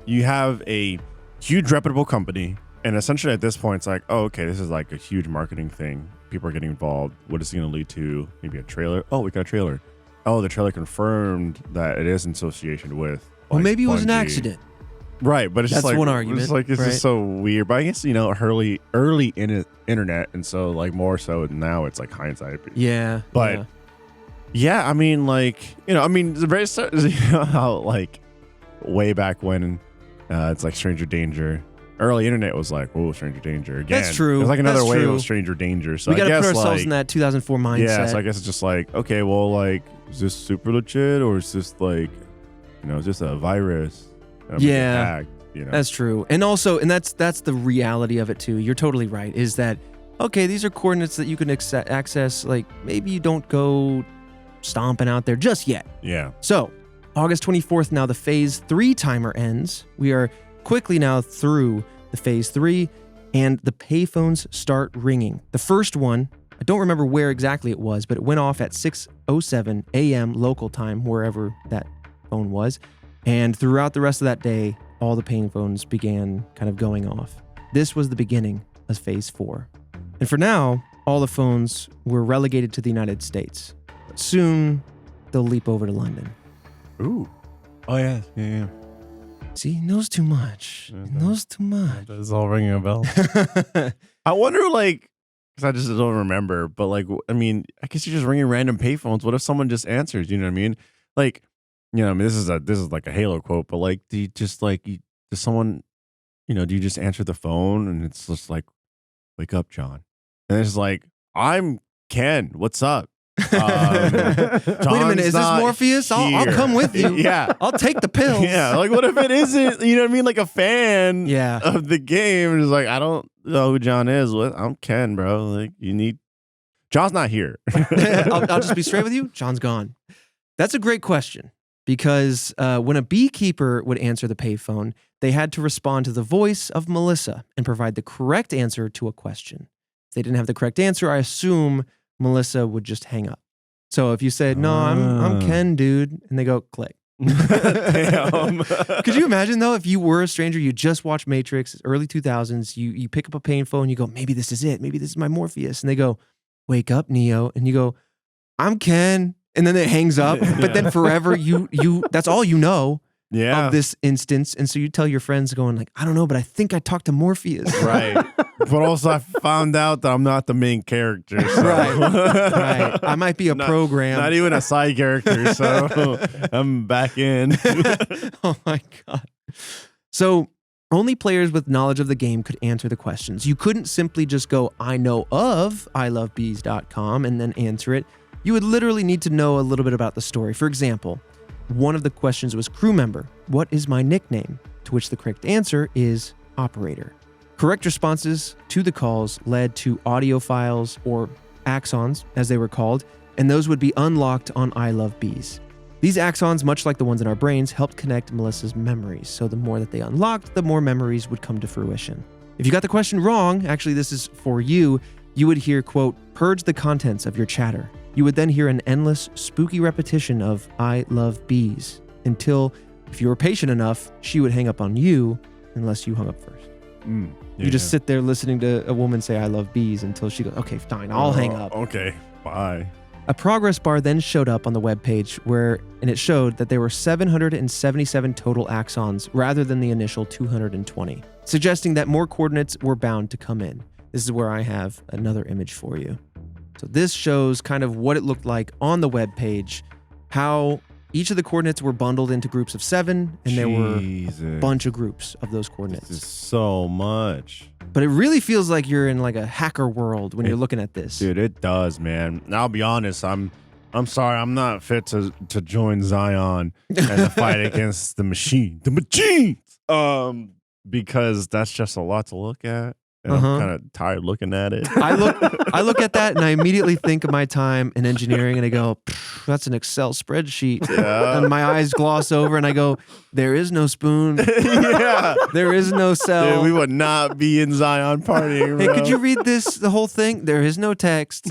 You have a huge reputable company, and essentially at this point, it's like, oh, okay, this is like a huge marketing thing. People are getting involved. What is it going to lead to? Maybe a trailer. Oh, we got a trailer. Oh, the trailer confirmed that it is in association with. Well, like, maybe it was an Bungie. accident. Right, but it's That's just like one argument, It's like it's right? just so weird. But I guess early in it, internet, and so like more so now it's like hindsight. Yeah. But yeah, I mean, like it's very how like way back when it's like Stranger Danger. Early internet was like, oh, Stranger Danger again. That's true. It's like another That's wave true. of Stranger Danger. So we got I to guess put ourselves like, in that 2004 mindset. yeah, so I guess it's just like, okay, well, like, is this super legit or is this like, is this a virus? Yeah. Attack, That's true. And also, and that's the reality of it too. You're totally right. Is that, okay, these are coordinates that you can access. Like maybe you don't go stomping out there just yet. Yeah. So August 24th, now the phase 3 timer ends. We are quickly now through the phase 3 and the payphones start ringing. The first one, I don't remember where exactly it was, but it went off at 6:07 a.m. local time, wherever that phone was. And throughout the rest of that day, all the payphones began kind of going off. This was the beginning of phase 4. And for now, all the phones were relegated to the United States. But soon, they'll leap over to London. Ooh. Oh, yeah. Yeah. See, he knows too much. He knows too much. That's all ringing a bell. I wonder, like, because I just don't remember, but like, I mean, I guess you're just ringing random payphones. What if someone just answers? You know what I mean? Like, I mean, this is like a Halo quote, but like, do you just like, does someone, do you just answer the phone and it's just like, wake up, John? And it's like, I'm Ken. What's up? Wait a minute, is this Morpheus? I'll come with you. Yeah. I'll take the pills. Yeah, like what if it isn't, you know what I mean? Like a fan Yeah. of the game is like, I don't know who John is. I'm Ken, bro. Like John's not here. I'll just be straight with you. John's gone. That's a great question because when a beekeeper would answer the payphone, they had to respond to the voice of Melissa and provide the correct answer to a question. If they didn't have the correct answer, I assume Melissa would just hang up. So if you said, no, I'm Ken, dude, and they go, click. Damn. Could you imagine, though, if you were a stranger, you just watched Matrix, early 2000s, you pick up a payphone, you go, maybe this is it. Maybe this is my Morpheus. And they go, wake up, Neo. And you go, I'm Ken. And then it hangs up. But then forever, you that's all you know of this instance. And so you tell your friends going like, I don't know, but I think I talked to Morpheus. Right. But also I found out that I'm not the main character. So. Right. I might be a program. Not even a side character. So I'm back in. Oh my God. So only players with knowledge of the game could answer the questions. You couldn't simply just go, I know of ilovebees.com and then answer it. You would literally need to know a little bit about the story. For example, one of the questions was crew member. What is my nickname? To which the correct answer is operator. Correct responses to the calls led to audio files, or axons, as they were called, and those would be unlocked on I Love Bees. These axons, much like the ones in our brains, helped connect Melissa's memories, so the more that they unlocked, the more memories would come to fruition. If you got the question wrong, actually this is for you, you would hear, quote, purge the contents of your chatter. You would then hear an endless, spooky repetition of I love bees, until, if you were patient enough, she would hang up on you, unless you hung up first. You just sit there listening to a woman say, I love bees, until she goes, okay, fine, I'll hang up. Okay, bye. A progress bar then showed up on the webpage and it showed that there were 777 total axons rather than the initial 220, suggesting that more coordinates were bound to come in. This is where I have another image for you. So this shows kind of what it looked like on the webpage, how each of the coordinates were bundled into groups of 7, and there were a bunch of groups of those coordinates. This is so much. But it really feels like you're in like a hacker world when you're looking at this. Dude, it does, man. I'll be honest, I'm sorry, I'm not fit to join Zion and to fight against the machine. The machine! Because that's just a lot to look at. And I'm kind of tired looking at it. I look at that and I immediately think of my time in engineering and I go, that's an Excel spreadsheet. Yeah. And my eyes gloss over and I go, there is no spoon. Yeah. There is no cell. Dude, we would not be in Zion partying, bro. Hey, could you read the whole thing? There is no text.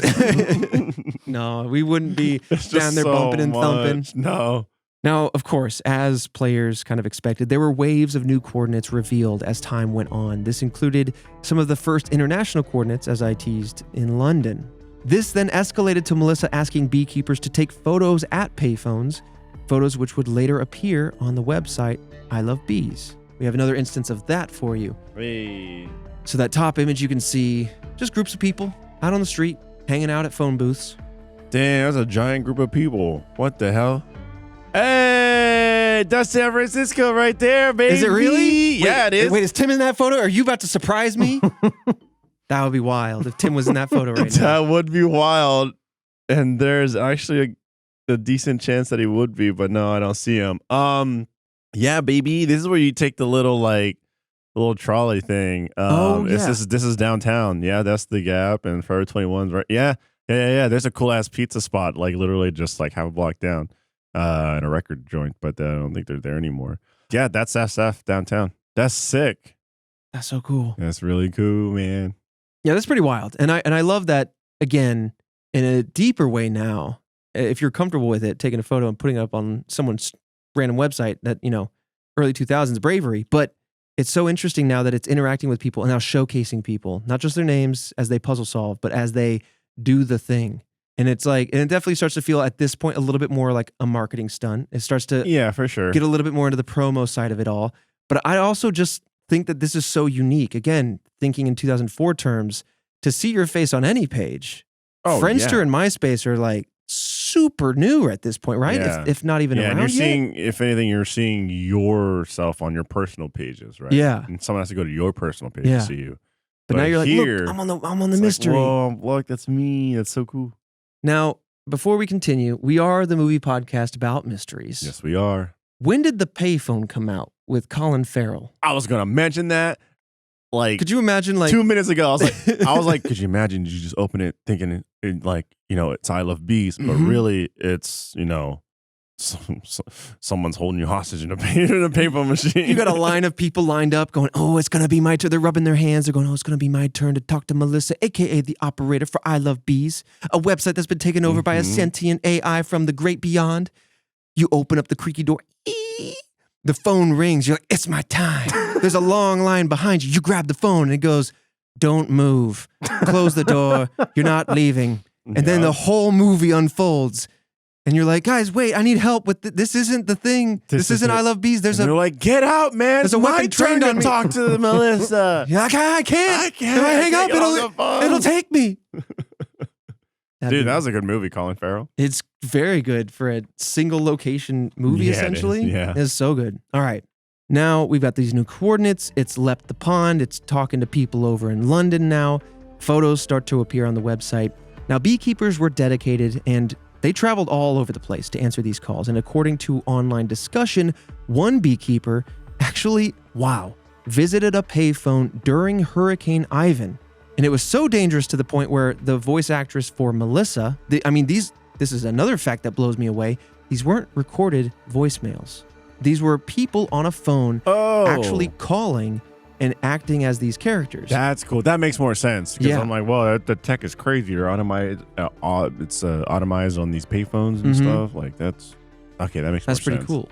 No, we wouldn't be down there bumping and thumping. No. Now, of course, as players kind of expected, there were waves of new coordinates revealed as time went on. This included some of the first international coordinates, as I teased, in London. This then escalated to Melissa asking beekeepers to take photos at payphones, photos which would later appear on the website I Love Bees. We have another instance of that for you. Hey. So that top image, you can see just groups of people out on the street, hanging out at phone booths. Damn, that's a giant group of people. What the hell? Hey, that's San Francisco right there, baby. Is it really? Yeah, it is. Wait, is Tim in that photo? Are you about to surprise me? That would be wild if Tim was in that photo right now. That would be wild. And there's actually a decent chance that he would be, but no, I don't see him. Yeah, baby. This is where you take the little trolley thing. Oh, yeah. This is downtown. Yeah, that's the Gap and Forever 21's right. Yeah. There's a cool ass pizza spot, like literally just like half a block down, and a record joint, but I don't think they're there anymore. Yeah, that's SF downtown. That's sick. That's so cool. That's really cool, man. Yeah, that's pretty wild. And I love that, again, in a deeper way now, if you're comfortable with it, taking a photo and putting it up on someone's random website, that, early 2000s bravery. But it's so interesting now that it's interacting with people and now showcasing people, not just their names as they puzzle solve, but as they do the thing. And it's like, and it definitely starts to feel at this point a little bit more like a marketing stunt. It starts to for sure get a little bit more into the promo side of it all. But I also just think that this is so unique. Again, thinking in 2004 terms, to see your face on any page. Friendster and MySpace are like super new at this point, right? Yeah. If not even around and you're yet. seeing, if anything, you're seeing yourself on your personal pages, right? Yeah. And someone has to go to your personal page to see you. But now you're like, here, look, I'm on the mystery. Like, whoa, look, that's me. That's so cool. Now, before we continue, we are the movie podcast about mysteries. Yes, we are. When did the payphone come out with Colin Farrell? I was gonna mention that. Like, could you imagine? Like 2 minutes ago, I was like, could you imagine? Did you just open it thinking it's I Love Bees, but really it's someone's holding you hostage in a paper machine. You got a line of people lined up going, oh, it's gonna be my turn. They're rubbing their hands. They're going, oh, it's gonna be my turn to talk to Melissa, aka the operator for I Love Bees, a website that's been taken over by a sentient AI from the great beyond. You open up the creaky door. The phone rings. You're like, it's my time. There's a long line behind you. You grab the phone and it goes, don't move. Close the door. You're not leaving. And then the whole movie unfolds. And you're like, guys, wait, I need help with this. Isn't the thing. This isn't I Love Bees. They're like, get out, man. There's a weapon trained on me. Talk to Melissa. Yeah, I can't. If I hang up, it'll take me. Dude, that was a good movie, Colin Farrell. It's very good for a single location movie, essentially. It's so good. All right. Now we've got these new coordinates. It's leapt the pond. It's talking to people over in London now. Photos start to appear on the website. Now, beekeepers were dedicated and they traveled all over the place to answer these calls. And according to online discussion, one beekeeper actually, visited a payphone during Hurricane Ivan. And it was so dangerous to the point where the voice actress for Melissa, this is another fact that blows me away. These weren't recorded voicemails. These were people on a phone actually calling and acting as these characters. That's cool. That makes more sense. Because I'm like, well, the tech is crazy. Or it's automized on these payphones and stuff. Like that's okay. That makes more sense. That's pretty cool.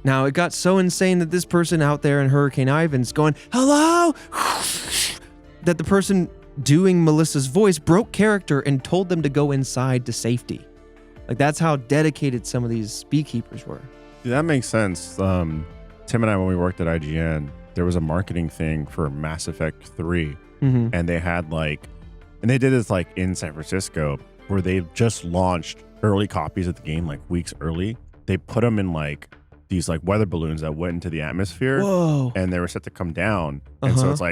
Now it got so insane that this person out there in Hurricane Ivan's going, hello, that the person doing Melissa's voice broke character and told them to go inside to safety. Like that's how dedicated some of these beekeepers were. Dude, that makes sense. Tim and I, when we worked at IGN, there was a marketing thing for Mass Effect 3. And they had and they did this in San Francisco where they just launched early copies of the game weeks early. They put them in these weather balloons that went into the atmosphere. Whoa. And they were set to come down. And so it's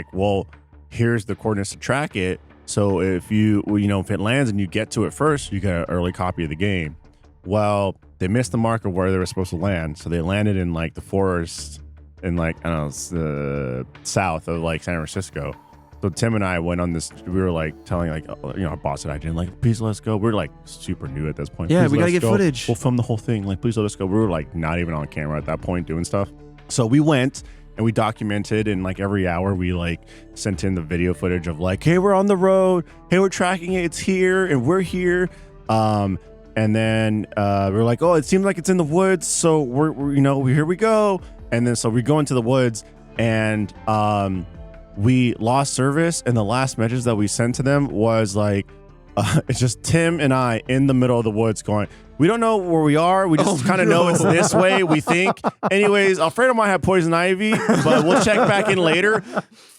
here's the coordinates to track it. So if if it lands and you get to it first, you get an early copy of the game. Well, they missed the mark of where they were supposed to land. So they landed in the forest in the south of San Francisco. So Tim and I went on this, we were telling our boss at IGN, please let us go. We were super new at this point. Yeah, please we got to get footage. We'll film the whole thing. Please let us go. We were not even on camera at that point doing stuff. So we went. And we documented, and every hour we sent in the video footage of hey, we're on the road. Hey, we're tracking it. It's here, and we're here. And then we were like, oh, it seems like it's in the woods. So we're here we go. And then so we go into the woods and we lost service. And the last message that we sent to them was like, it's just Tim and I in the middle of the woods going, we don't know where we are. We just kind of know it's this way, we think. Anyways, Alfredo might have poison ivy, but we'll check back in later.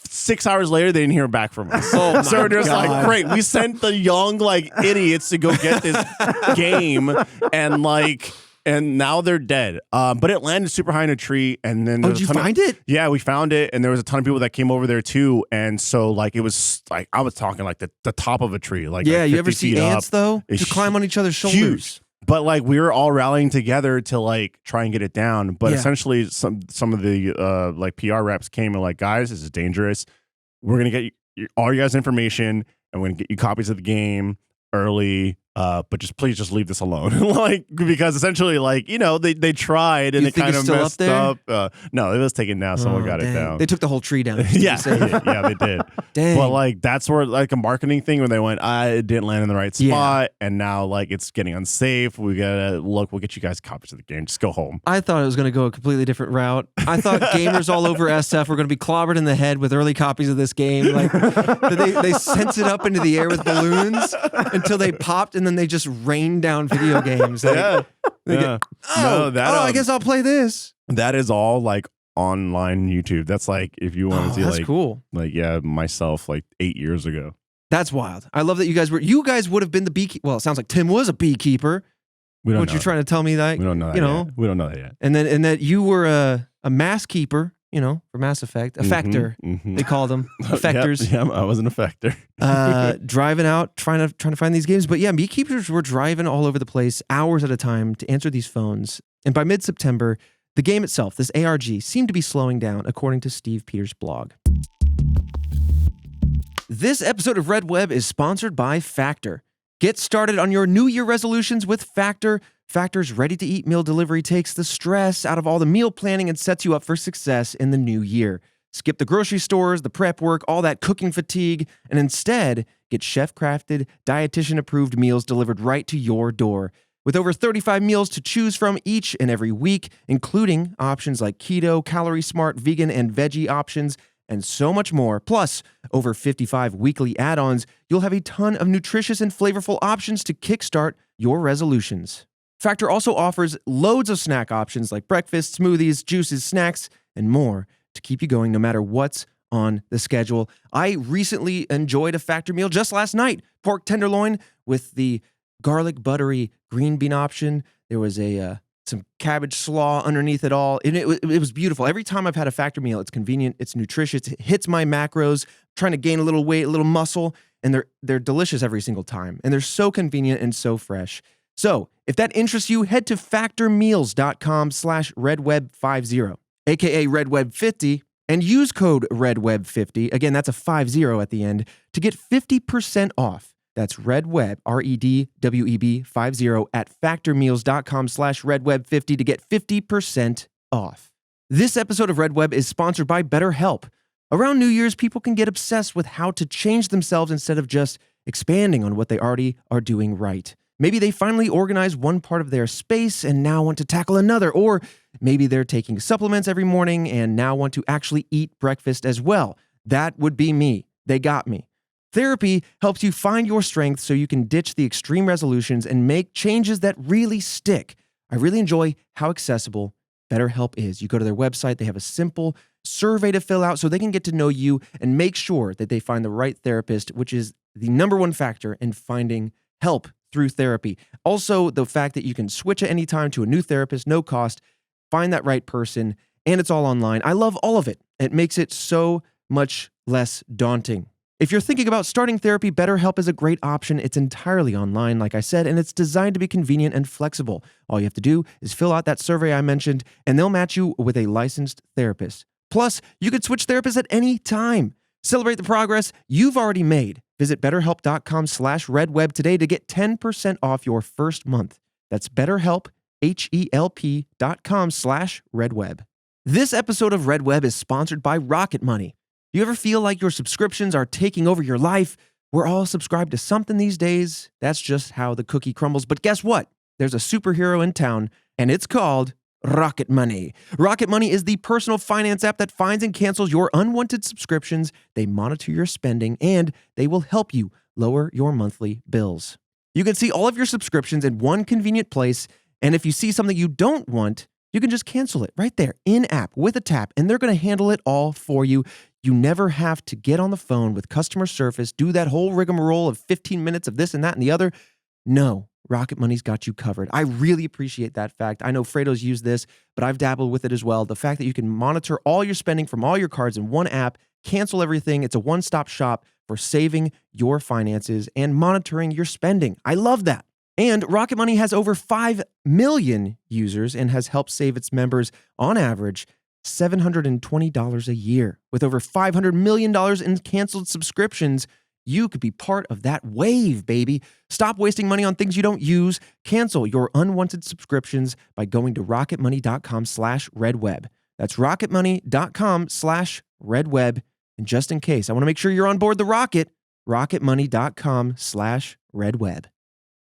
6 hours later, they didn't hear back from us. So we're just like, great. We sent the young idiots to go get this game, and now they're dead. But it landed super high in a tree, and then did you find it? Yeah, we found it, and there was a ton of people that came over there too. And so it was like I was talking like the top of a tree. You ever see ants though? To climb on each other's shoulders. Huge. But we were all rallying together to try and get it down. But essentially, some of the PR reps came and like, guys, this is dangerous. We're gonna get all you guys' information, and we're gonna get you copies of the game early. But please leave this alone. Because essentially, they tried and it kind of messed up. No, it was taken down. Someone got it down. They took the whole tree down. Yeah, they did. Dang. But that's where a marketing thing where they went, it didn't land in the right spot, and now it's getting unsafe. We gotta look. We'll get you guys copies of the game. Just go home. I thought it was gonna go a completely different route. I thought gamers all over SF were gonna be clobbered in the head with early copies of this game. They sent it up into the air with balloons until they popped, and then they just rained down video games. I guess I'll play this. That is all online YouTube. that's if you want to see that's cool. Myself 8 years ago. That's wild. I love that you guys would have been the beekeeper. Well, it sounds like Tim was a beekeeper. We don't what know you're trying to tell me that we don't know that yet. We don't know that yet. And that you were a mass keeper, for Mass Effect, effector. They called them effectors. Yeah, I was an effector. Driving out, trying to find these games. But yeah, beekeepers were driving all over the place, hours at a time, to answer these phones. And by mid-September, the game itself, this ARG, seemed to be slowing down, according to Steve Peters' blog. This episode of Red Web is sponsored by Factor. Get started on your New Year resolutions with Factor. Factor's ready-to-eat meal delivery takes the stress out of all the meal planning and sets you up for success in the new year. Skip the grocery stores, the prep work, all that cooking fatigue, and instead get chef-crafted, dietitian-approved meals delivered right to your door. With over 35 meals to choose from each and every week, including options like keto, calorie-smart, vegan, and veggie options, and so much more, plus over 55 weekly add-ons, you'll have a ton of nutritious and flavorful options to kickstart your resolutions. Factor also offers loads of snack options like breakfast, smoothies, juices, snacks, and more to keep you going no matter what's on the schedule. I recently enjoyed a Factor meal just last night. Pork tenderloin with the garlic buttery green bean option. There was some cabbage slaw underneath it all. And it was beautiful. Every time I've had a Factor meal, it's convenient, it's nutritious, it hits my macros, trying to gain a little weight, a little muscle, and they're delicious every single time. And they're so convenient and so fresh. So if that interests you, head to factormeals.com/redweb50, aka redweb50, and use code redweb50. Again, that's a 50 at the end to get 50% off. That's redweb, REDWEB 50 at factormeals.com/redweb50 to get 50% off. This episode of Red Web is sponsored by BetterHelp. Around New Year's, people can get obsessed with how to change themselves instead of just expanding on what they already are doing right. Maybe they finally organize one part of their space and now want to tackle another, or maybe they're taking supplements every morning and now want to actually eat breakfast as well. That would be me. They got me. Therapy helps you find your strength so you can ditch the extreme resolutions and make changes that really stick. I really enjoy how accessible BetterHelp is. You go to their website, they have a simple survey to fill out so they can get to know you and make sure that they find the right therapist, which is the number one factor in finding help through therapy. Also, the fact that you can switch at any time to a new therapist, no cost, find that right person, and it's all online. I love all of it. It makes it so much less daunting. If you're thinking about starting therapy, BetterHelp is a great option. It's entirely online, like I said, and it's designed to be convenient and flexible. All you have to do is fill out that survey I mentioned, and they'll match you with a licensed therapist. Plus, you could switch therapists at any time. Celebrate the progress you've already made. Visit betterhelp.com/redweb today to get 10% off your first month. That's BetterHelp, HELP.com/redweb. This episode of Red Web is sponsored by Rocket Money. You ever feel like your subscriptions are taking over your life? We're all subscribed to something these days. That's just how the cookie crumbles. But guess what? There's a superhero in town, and it's called Rocket Money. Rocket Money is the personal finance app that finds and cancels your unwanted subscriptions. They monitor your spending, and they will help you lower your monthly bills. You can see all of your subscriptions in one convenient place, and if you see something you don't want, you can just cancel it right there in-app with a tap, and they're going to handle it all for you. You never have to get on the phone with customer service, do that whole rigmarole of 15 minutes of this and that and the other. No, Rocket Money's got you covered. I really appreciate that fact. I know Fredo's used this, but I've dabbled with it as well. The fact that you can monitor all your spending from all your cards in one app, cancel everything. It's a one-stop shop for saving your finances and monitoring your spending. I love that. And Rocket Money has over 5 million users and has helped save its members, on average, $720 a year. With over $500 million in canceled subscriptions, you could be part of that wave, baby. Stop wasting money on things you don't use. Cancel your unwanted subscriptions by going to rocketmoney.com/redweb. That's rocketmoney.com/redweb. And just in case, I want to make sure you're on board the rocket, rocketmoney.com/redweb.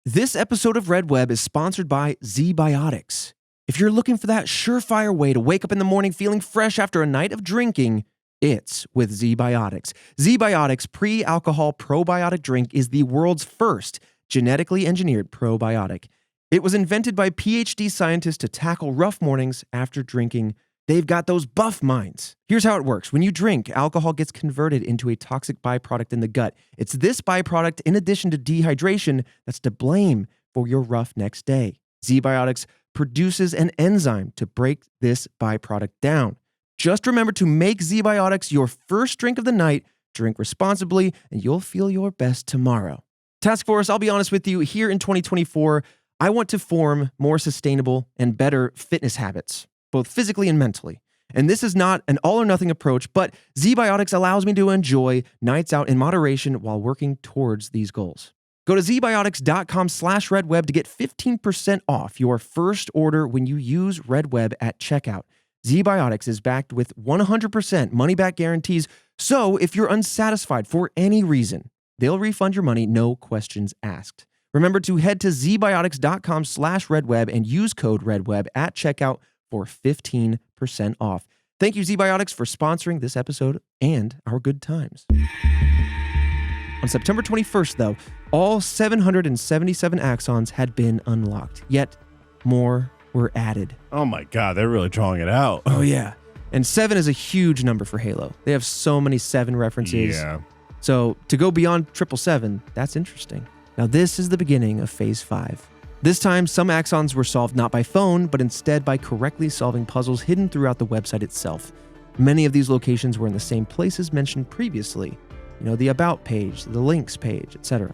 This episode of Red Web is sponsored by ZBiotics. If you're looking for that surefire way to wake up in the morning feeling fresh after a night of drinking, it's with ZBiotics. ZBiotics pre-alcohol probiotic drink is the world's first genetically engineered probiotic. It was invented by PhD scientists to tackle rough mornings after drinking. They've got those buff minds. Here's how it works. When you drink, alcohol gets converted into a toxic byproduct in the gut. It's this byproduct, in addition to dehydration, that's to blame for your rough next day. ZBiotics produces an enzyme to break this byproduct down. Just remember to make ZBiotics your first drink of the night, drink responsibly, and you'll feel your best tomorrow. Task Force, I'll be honest with you, here in 2024, I want to form more sustainable and better fitness habits, both physically and mentally. And this is not an all-or-nothing approach, but ZBiotics allows me to enjoy nights out in moderation while working towards these goals. Go to zbiotics.com/redweb to get 15% off your first order when you use RedWeb at checkout. ZBiotics is backed with 100% money-back guarantees, so if you're unsatisfied for any reason, they'll refund your money, no questions asked. Remember to head to zbiotics.com/redweb and use code RedWeb at checkout for 15% off. Thank you, ZBiotics, for sponsoring this episode and our good times. On September 21st, though, all 777 axons had been unlocked, yet more were added. Oh my God, they're really drawing it out. Oh, yeah. And 7 is a huge number for Halo. They have so many 7 references. Yeah. So to go beyond 777, that's interesting. Now, this is the beginning of Phase 5. This time, some axons were solved not by phone, but instead by correctly solving puzzles hidden throughout the website itself. Many of these locations were in the same places mentioned previously. You know, the About page, the Links page, etc.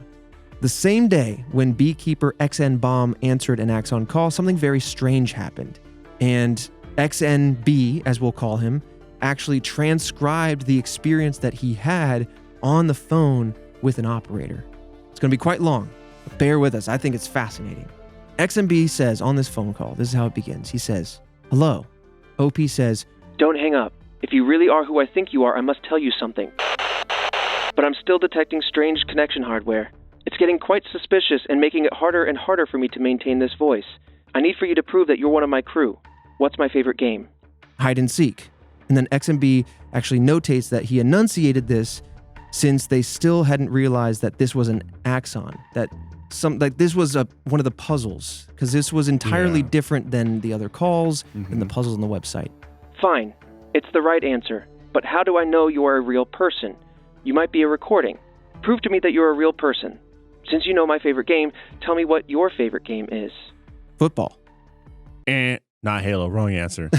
The same day when Beekeeper XN Bomb answered an axon call, something very strange happened. And XNB, as we'll call him, actually transcribed the experience that he had on the phone with an operator. It's going to be quite long, but bear with us. I think it's fascinating. XNB says on this phone call, this is how it begins. He says, "Hello." OP says, "Don't hang up. If you really are who I think you are, I must tell you something. But I'm still detecting strange connection hardware. It's getting quite suspicious and making it harder and harder for me to maintain this voice. I need for you to prove that you're one of my crew. What's my favorite game?" Hide and seek. And then XNB actually notates that he enunciated this since they still hadn't realized that this was an axon, that this was one of the puzzles, because this was entirely different than the other calls and the puzzles on the website. "Fine. It's the right answer. But how do I know you are a real person? You might be a recording. Prove to me that you're a real person. Since you know my favorite game, tell me what your favorite game is." Football. Not Halo, wrong answer.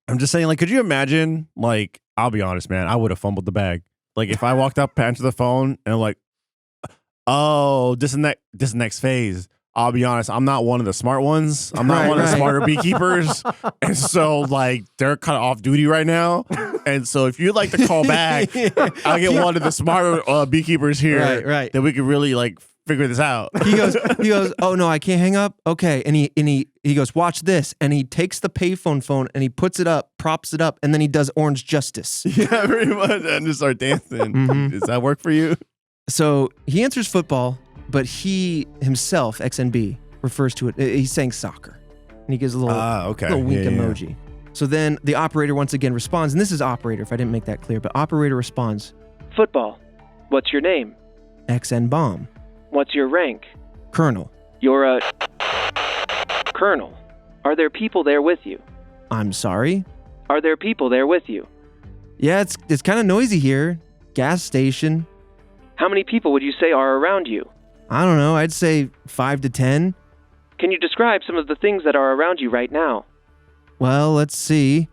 I'm just saying, like, could you imagine, like, I'll be honest, man, I would have fumbled the bag. Like, if I walked up, answered the phone, and I'm like, oh, this is next phase. I'll be honest, I'm not one of the smart ones. I'm not one of the smarter beekeepers. And so, like, they're kind of off duty right now. And so if you'd like to call back, I'll get one of the smarter beekeepers here. Right. That we could really, like, figure this out. He goes, "Oh no, I can't hang up." Okay. And he goes, "Watch this." And he takes the payphone phone and he puts it up, props it up, and then he does Orange Justice. Yeah, pretty much. And just start dancing. Does that work for you? So he answers football, but he himself, XNB, refers to it. He's saying soccer. And he gives a little, little wink emoji. So then the operator once again responds, and this is operator, if I didn't make that clear, but operator responds, Football. What's your name? XN Bomb. What's your rank? Colonel. You're a colonel. Are there people there with you? I'm sorry? Are there people there with you? Yeah, it's kind of noisy here. Gas station. How many people would you say are around you? I don't know, I'd say 5 to 10. Can you describe some of the things that are around you right now? Well, let's see.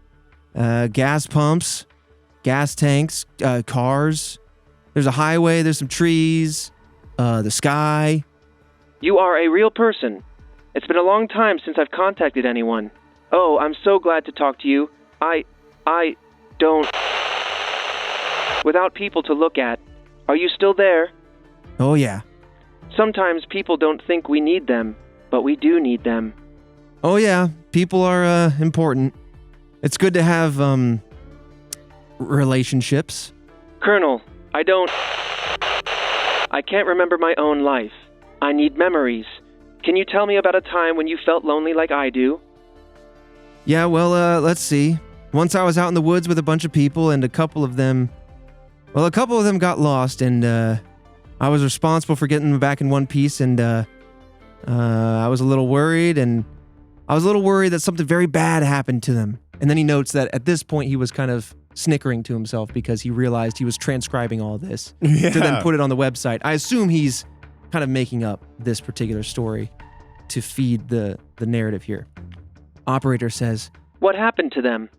Gas pumps, gas tanks, cars. There's a highway, there's some trees, the sky. You are a real person. It's been a long time since I've contacted anyone. Oh, I'm so glad to talk to you. I don't... Without people to look at. Are you still there? Oh, yeah. Sometimes people don't think we need them, but we do need them. Oh, yeah. People are important. It's good to have relationships. Colonel, I can't remember my own life. I need memories. Can you tell me about a time when you felt lonely like I do? Yeah, well, let's see. Once I was out in the woods with a bunch of people, and a couple of them got lost, and I was responsible for getting them back in one piece, and I was a little worried, and I was a little worried that something very bad happened to them. And then he notes that at this point he was kind of snickering to himself because he realized he was transcribing all this to then put it on the website. I assume he's kind of making up this particular story to feed the narrative here. Operator says, What happened to them?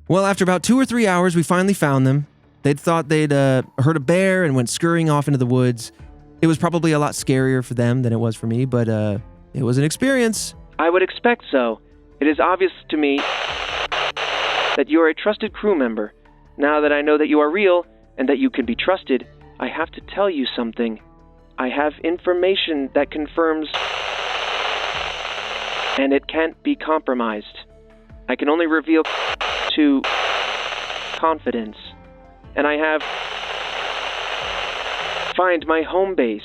Well, after about 2 or 3 hours, we finally found them. They'd thought they'd heard a bear and went scurrying off into the woods. It was probably a lot scarier for them than it was for me, but it was an experience. I would expect so. It is obvious to me that you are a trusted crew member. Now that I know that you are real and that you can be trusted, I have to tell you something. I have information that confirms, and it can't be compromised. I can only reveal to confidence. And I have find my home base.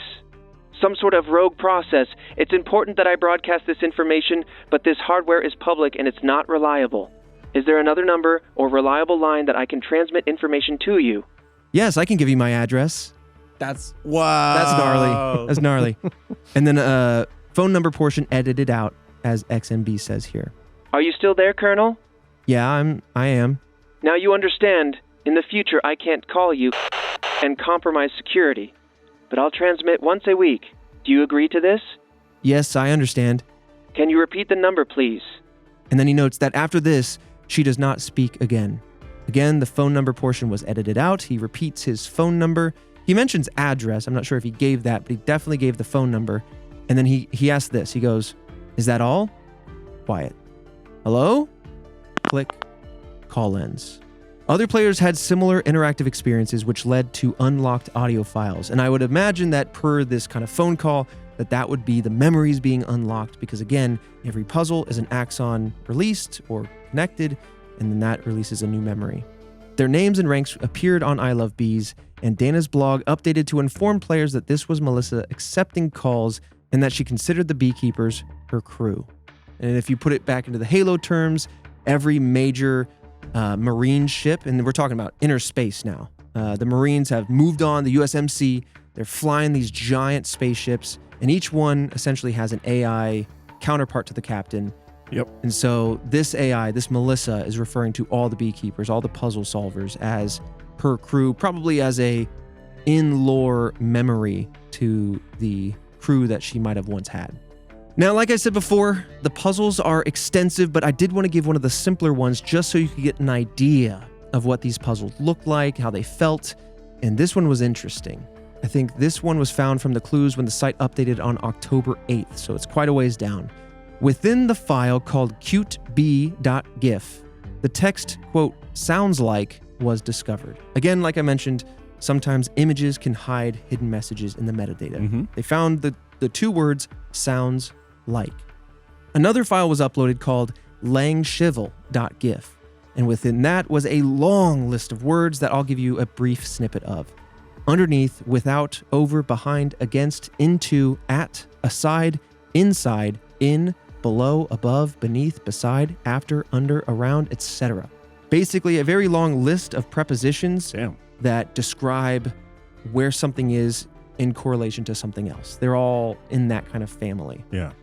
Some sort of rogue process. It's important that I broadcast this information, but this hardware is public and it's not reliable. Is there another number or reliable line that I can transmit information to you? Yes, I can give you my address. That's gnarly. That's gnarly. And then phone number portion edited out, as XMB says here. Are you still there, Colonel? Yeah, I am. Now you understand. In the future, I can't call you and compromise security, but I'll transmit once a week. Do you agree to this? Yes, I understand. Can you repeat the number, please? And then he notes that after this, she does not speak again. Again, the phone number portion was edited out. He repeats his phone number. He mentions address. I'm not sure if he gave that, but he definitely gave the phone number. And then he asked this. He goes, "Is that all?" Quiet. "Hello?" Click. Call ends. Other players had similar interactive experiences which led to unlocked audio files. And I would imagine that per this kind of phone call, that would be the memories being unlocked, because again, every puzzle is an axon released or connected, and then that releases a new memory. Their names and ranks appeared on I Love Bees, and Dana's blog updated to inform players that this was Melissa accepting calls and that she considered the beekeepers her crew. And if you put it back into the Halo terms, every major Marine ship, and we're talking about inner space now. The Marines have moved on, the USMC, they're flying these giant spaceships, and each one essentially has an AI counterpart to the captain. Yep. And so this AI, this Melissa, is referring to all the beekeepers, all the puzzle solvers as her crew, probably as a in-lore memory to the crew that she might have once had. Now, like I said before, the puzzles are extensive, but I did want to give one of the simpler ones just so you could get an idea of what these puzzles looked like, how they felt, and this one was interesting. I think this one was found from the clues when the site updated on October 8th, so it's quite a ways down. Within the file called cuteb.gif, the text, quote, "sounds like," was discovered. Again, like I mentioned, sometimes images can hide hidden messages in the metadata. Mm-hmm. They found the two words, "sounds like." Another file was uploaded called langshivel.gif, and within that was a long list of words that I'll give you a brief snippet of. underneath, without, over, behind, against, into, at, aside, inside, in, below, above, beneath, beside, after, under, around, etc. Basically, a very long list of prepositions that describe where something is in correlation to something else. They're all in that kind of family. Yeah.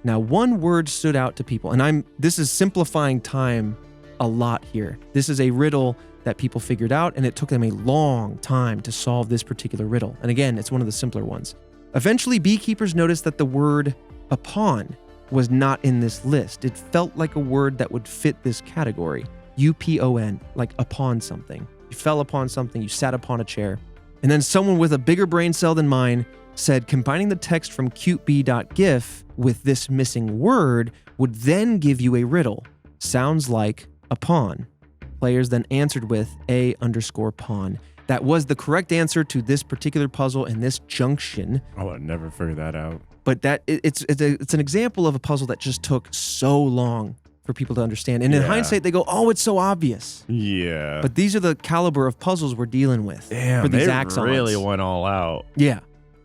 Now, one word stood out to people, and this is simplifying time a lot here. This is a riddle that people figured out, and it took them a long time to solve this particular riddle. And again, it's one of the simpler ones. Eventually, beekeepers noticed that the word upon was not in this list. It felt like a word that would fit this category. UPON, like upon something. You fell upon something, you sat upon a chair. And then someone with a bigger brain cell than mine said combining the text from cutebee.gif with this missing word would then give you a riddle. Sounds like upon. Players then answered with A_pawn. That was the correct answer to this particular puzzle and this junction. I would never figure that out. But it's an example of a puzzle that just took so long for people to understand. And in hindsight, they go, oh, it's so obvious. Yeah. But these are the caliber of puzzles we're dealing with. Damn, for these they axons. really went all out. Yeah.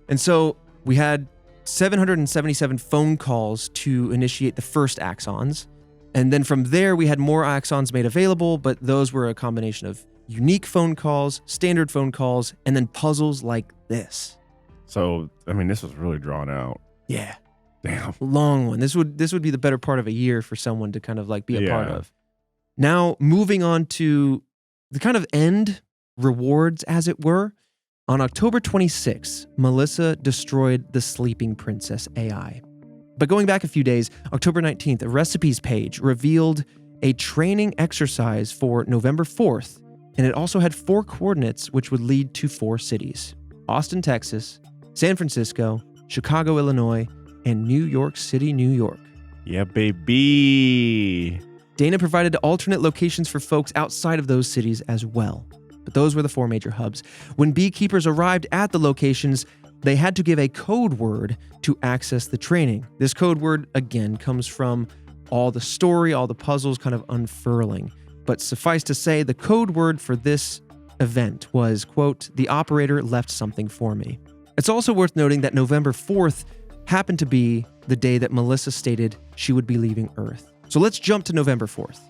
And so we had 777 phone calls to initiate the first axons. And then from there, we had more axons made available, but those were a combination of unique phone calls, standard phone calls, and then puzzles like this. So, I mean, this was really drawn out. Yeah. Damn. Long one. This would be the better part of a year for someone to kind of like be a part of. Now, moving on to the kind of end rewards, as it were. On October 26, Melissa destroyed the Sleeping Princess AI. But going back a few days, October 19th, a recipes page revealed a training exercise for November 4th, and it also had 4 coordinates which would lead to 4 cities: Austin, Texas, San Francisco, Chicago, Illinois, and New York City, New York. Yeah, baby. Dana provided alternate locations for folks outside of those cities as well. But those were the 4 major hubs. When beekeepers arrived at the locations, they had to give a code word to access the training. This code word, again, comes from all the story, all the puzzles kind of unfurling. But suffice to say, the code word for this event was, quote, "The operator left something for me." It's also worth noting that November 4th happened to be the day that Melissa stated she would be leaving Earth. So let's jump to November 4th.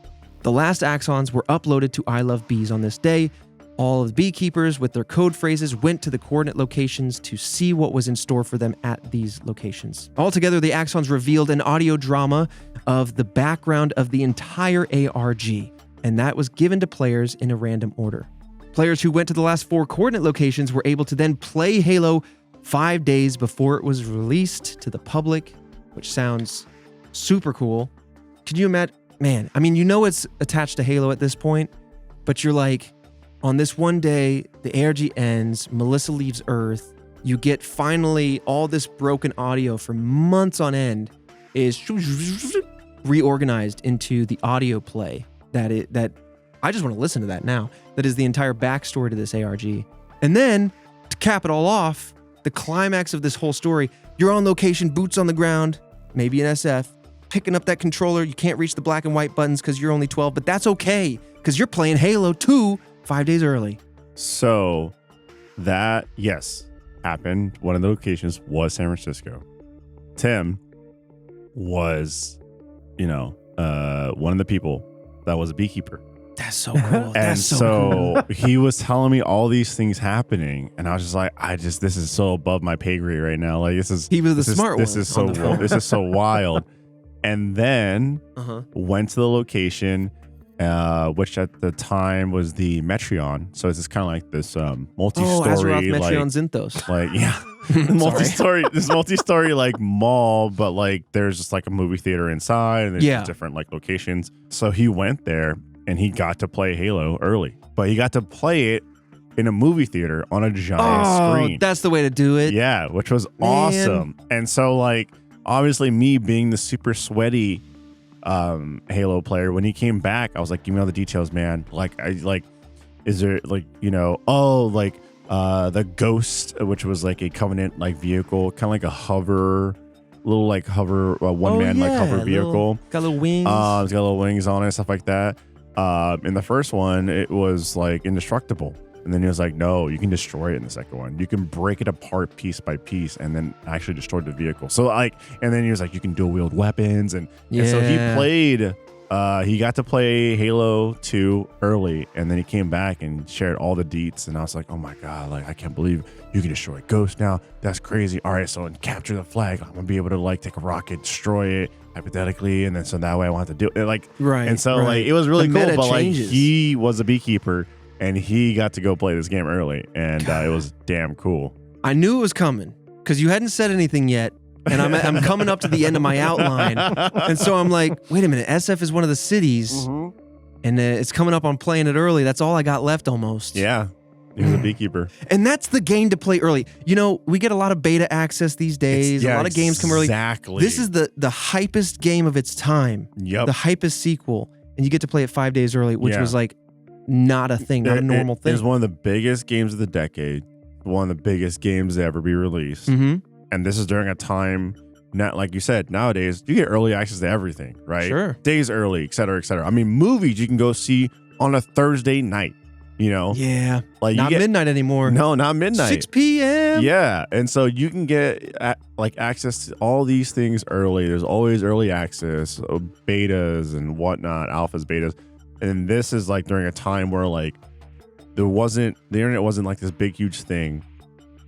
The last axons were uploaded to I Love Bees on this day. All of the beekeepers with their code phrases went to the coordinate locations to see what was in store for them at these locations. Altogether, the axons revealed an audio drama of the background of the entire ARG, and that was given to players in a random order. Players who went to the last 4 coordinate locations were able to then play Halo 5 days before it was released to the public, which sounds super cool. Could you imagine? Man, I mean, you know it's attached to Halo at this point, but you're like, on this one day, the ARG ends, Melissa leaves Earth, you get finally all this broken audio for months on end is reorganized into the audio play that I just want to listen to that now. That is the entire backstory to this ARG. And then, to cap it all off, the climax of this whole story, you're on location, boots on the ground, maybe an SF, picking up that controller. You can't reach the black and white buttons because you're only 12, but that's okay because you're playing Halo 2 5 days early. So that, yes, happened. One of the locations was San Francisco. Tim was, one of the people that was a beekeeper. That's so cool. And so he was telling me all these things happening, and I was just like, this is so above my pay grade right now. Like, he was the smart one. This is so wild. And then went to the location, which at the time was the Metreon. So it's just kind of like this multi-story, Metreon Zinthos. This multi-story like mall, but like there's just like a movie theater inside, and there's different like locations. So he went there and he got to play Halo early, but he got to play it in a movie theater on a giant screen. That's the way to do it. Yeah, which was awesome. And so like, obviously me being the super sweaty Halo player, when he came back, I was like, give me all the details, man. Is there like, the Ghost, which was like a Covenant like vehicle, kind of like a hover hover vehicle. Got little wings. It's got little wings on it, stuff like that. In the first one, it was like indestructible. And then he was like, no, you can destroy it in the second one. You can break it apart piece by piece and then actually destroy the vehicle. So like, and then he was like, you can dual wield weapons. And so he played, he got to play Halo 2 early, and then he came back and shared all the deets. And I was like, oh my God, like, I can't believe you can destroy Ghost now. That's crazy. All right, so capture the flag. I'm going to be able to like take a rocket, destroy it hypothetically. And then so that way I want to do it. Like, right. And so like, it was really cool. But like, he was a beekeeper. And he got to go play this game early, and it was damn cool. I knew it was coming because you hadn't said anything yet, and I'm coming up to the end of my outline, and so I'm like, wait a minute, SF is one of the cities, and it's coming up on playing it early. That's all I got left almost. Yeah, he was a beekeeper, and that's the game to play early. You know, we get a lot of beta access these days. A lot of games come early. Exactly. This is the hypest game of its time. Yep. The hypest sequel, and you get to play it 5 days early, which was like. Not a thing, not a normal thing. It was one of the biggest games of the decade, one of the biggest games to ever be released. Mm-hmm. And this is during a time, not like you said, nowadays, you get early access to everything, right? Sure. Days early, et cetera, et cetera. I mean, movies you can go see on a Thursday night, you know? Yeah. Like not midnight anymore. No, not midnight. 6 p.m. Yeah. And so you can get like access to all these things early. There's always early access, betas and whatnot, alphas, betas. And this is like during a time where like the internet wasn't like this big, huge thing.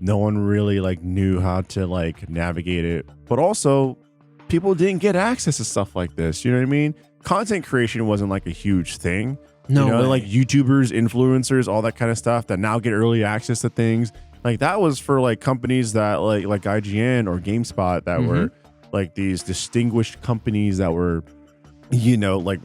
No one really like knew how to like navigate it, but also people didn't get access to stuff like this. You know what I mean? Content creation wasn't like a huge thing. No, you know, way. like YouTubers, influencers, all that kind of stuff that now get early access to things. Like that was for like companies that like IGN or GameSpot that were like these distinguished companies that were, you know, like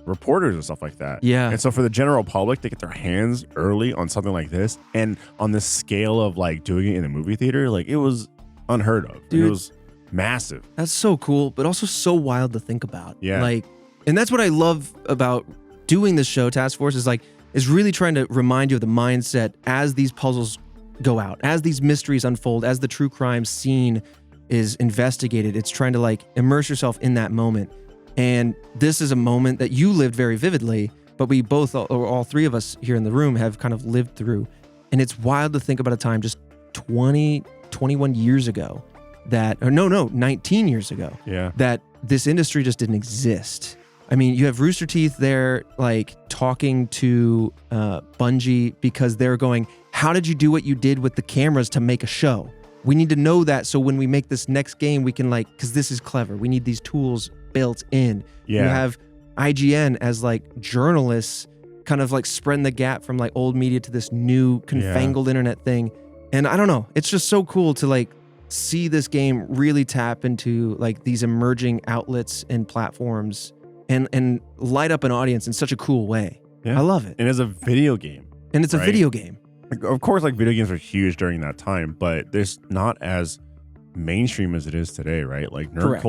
reporters and stuff like that. Yeah. And so for the general public to get their hands early on something like this and on the scale of like doing it in a movie theater, like it was unheard of. Dude, it was massive. That's so cool, but also so wild to think about. Yeah. Like, and that's what I love about doing this show, Task Force, is really trying to remind you of the mindset as these puzzles go out, as these mysteries unfold, as the true crime scene is investigated. It's trying to like immerse yourself in that moment. And this is a moment that you lived very vividly, but we both, or all three of us here in the room, have kind of lived through. And it's wild to think about a time just 20, 21 years ago that, or no, 19 years ago, that this industry just didn't exist. I mean, you have Rooster Teeth there, like talking to Bungie because they're going, how did you do what you did with the cameras to make a show? We need to know that so when we make this next game, we can like, because this is clever. We need these tools built in. Yeah. You have IGN as like journalists kind of like spreading the gap from like old media to this new confangled internet thing. And I don't know, it's just so cool to like see this game really tap into like these emerging outlets and platforms and light up an audience in such a cool way. Yeah. I love it. And it's a video game. And it's a video game. Of course, like video games were huge during that time, but there's not as mainstream as it is today, right? Like nerd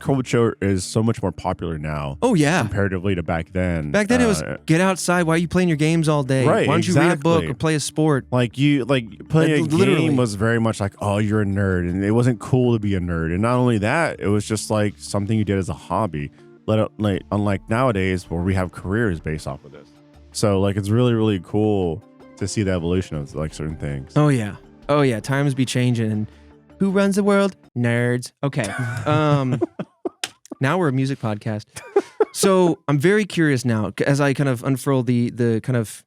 culture is so much more popular now. Oh yeah, comparatively to back then. Back then it was get outside. Why are you playing your games all day? Right, Why don't you read a book or play a sport? Like playing a game was very much like, oh, you're a nerd, and it wasn't cool to be a nerd. And not only that, it was just like something you did as a hobby. Unlike nowadays where we have careers based off of this. So like it's really, really cool to see the evolution of like certain things. Oh yeah, times be changing. And who runs the world? Nerds. Okay. Now we're a music podcast. So I'm very curious now, as I kind of unfurl the kind of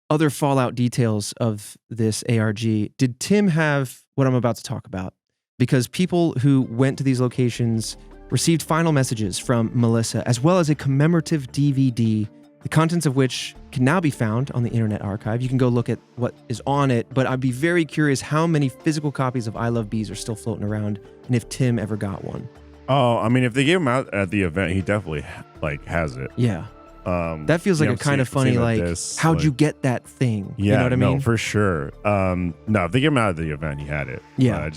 other Fallout details of this ARG. Did Tim have what I'm about to talk about? Because people who went to these locations received final messages from Melissa, as well as a commemorative DVD, the contents of which can now be found on the Internet Archive. You can go look at what is on it, but I'd be very curious how many physical copies of I Love Bees are still floating around, and if Tim ever got one. Oh, I mean, if they gave him out at the event, he definitely like has it. Yeah. That feels like a kind of funny, like, how'd you get that thing? Yeah, you know what I mean? No, for sure. No, if they gave him out at the event, he had it. Yeah.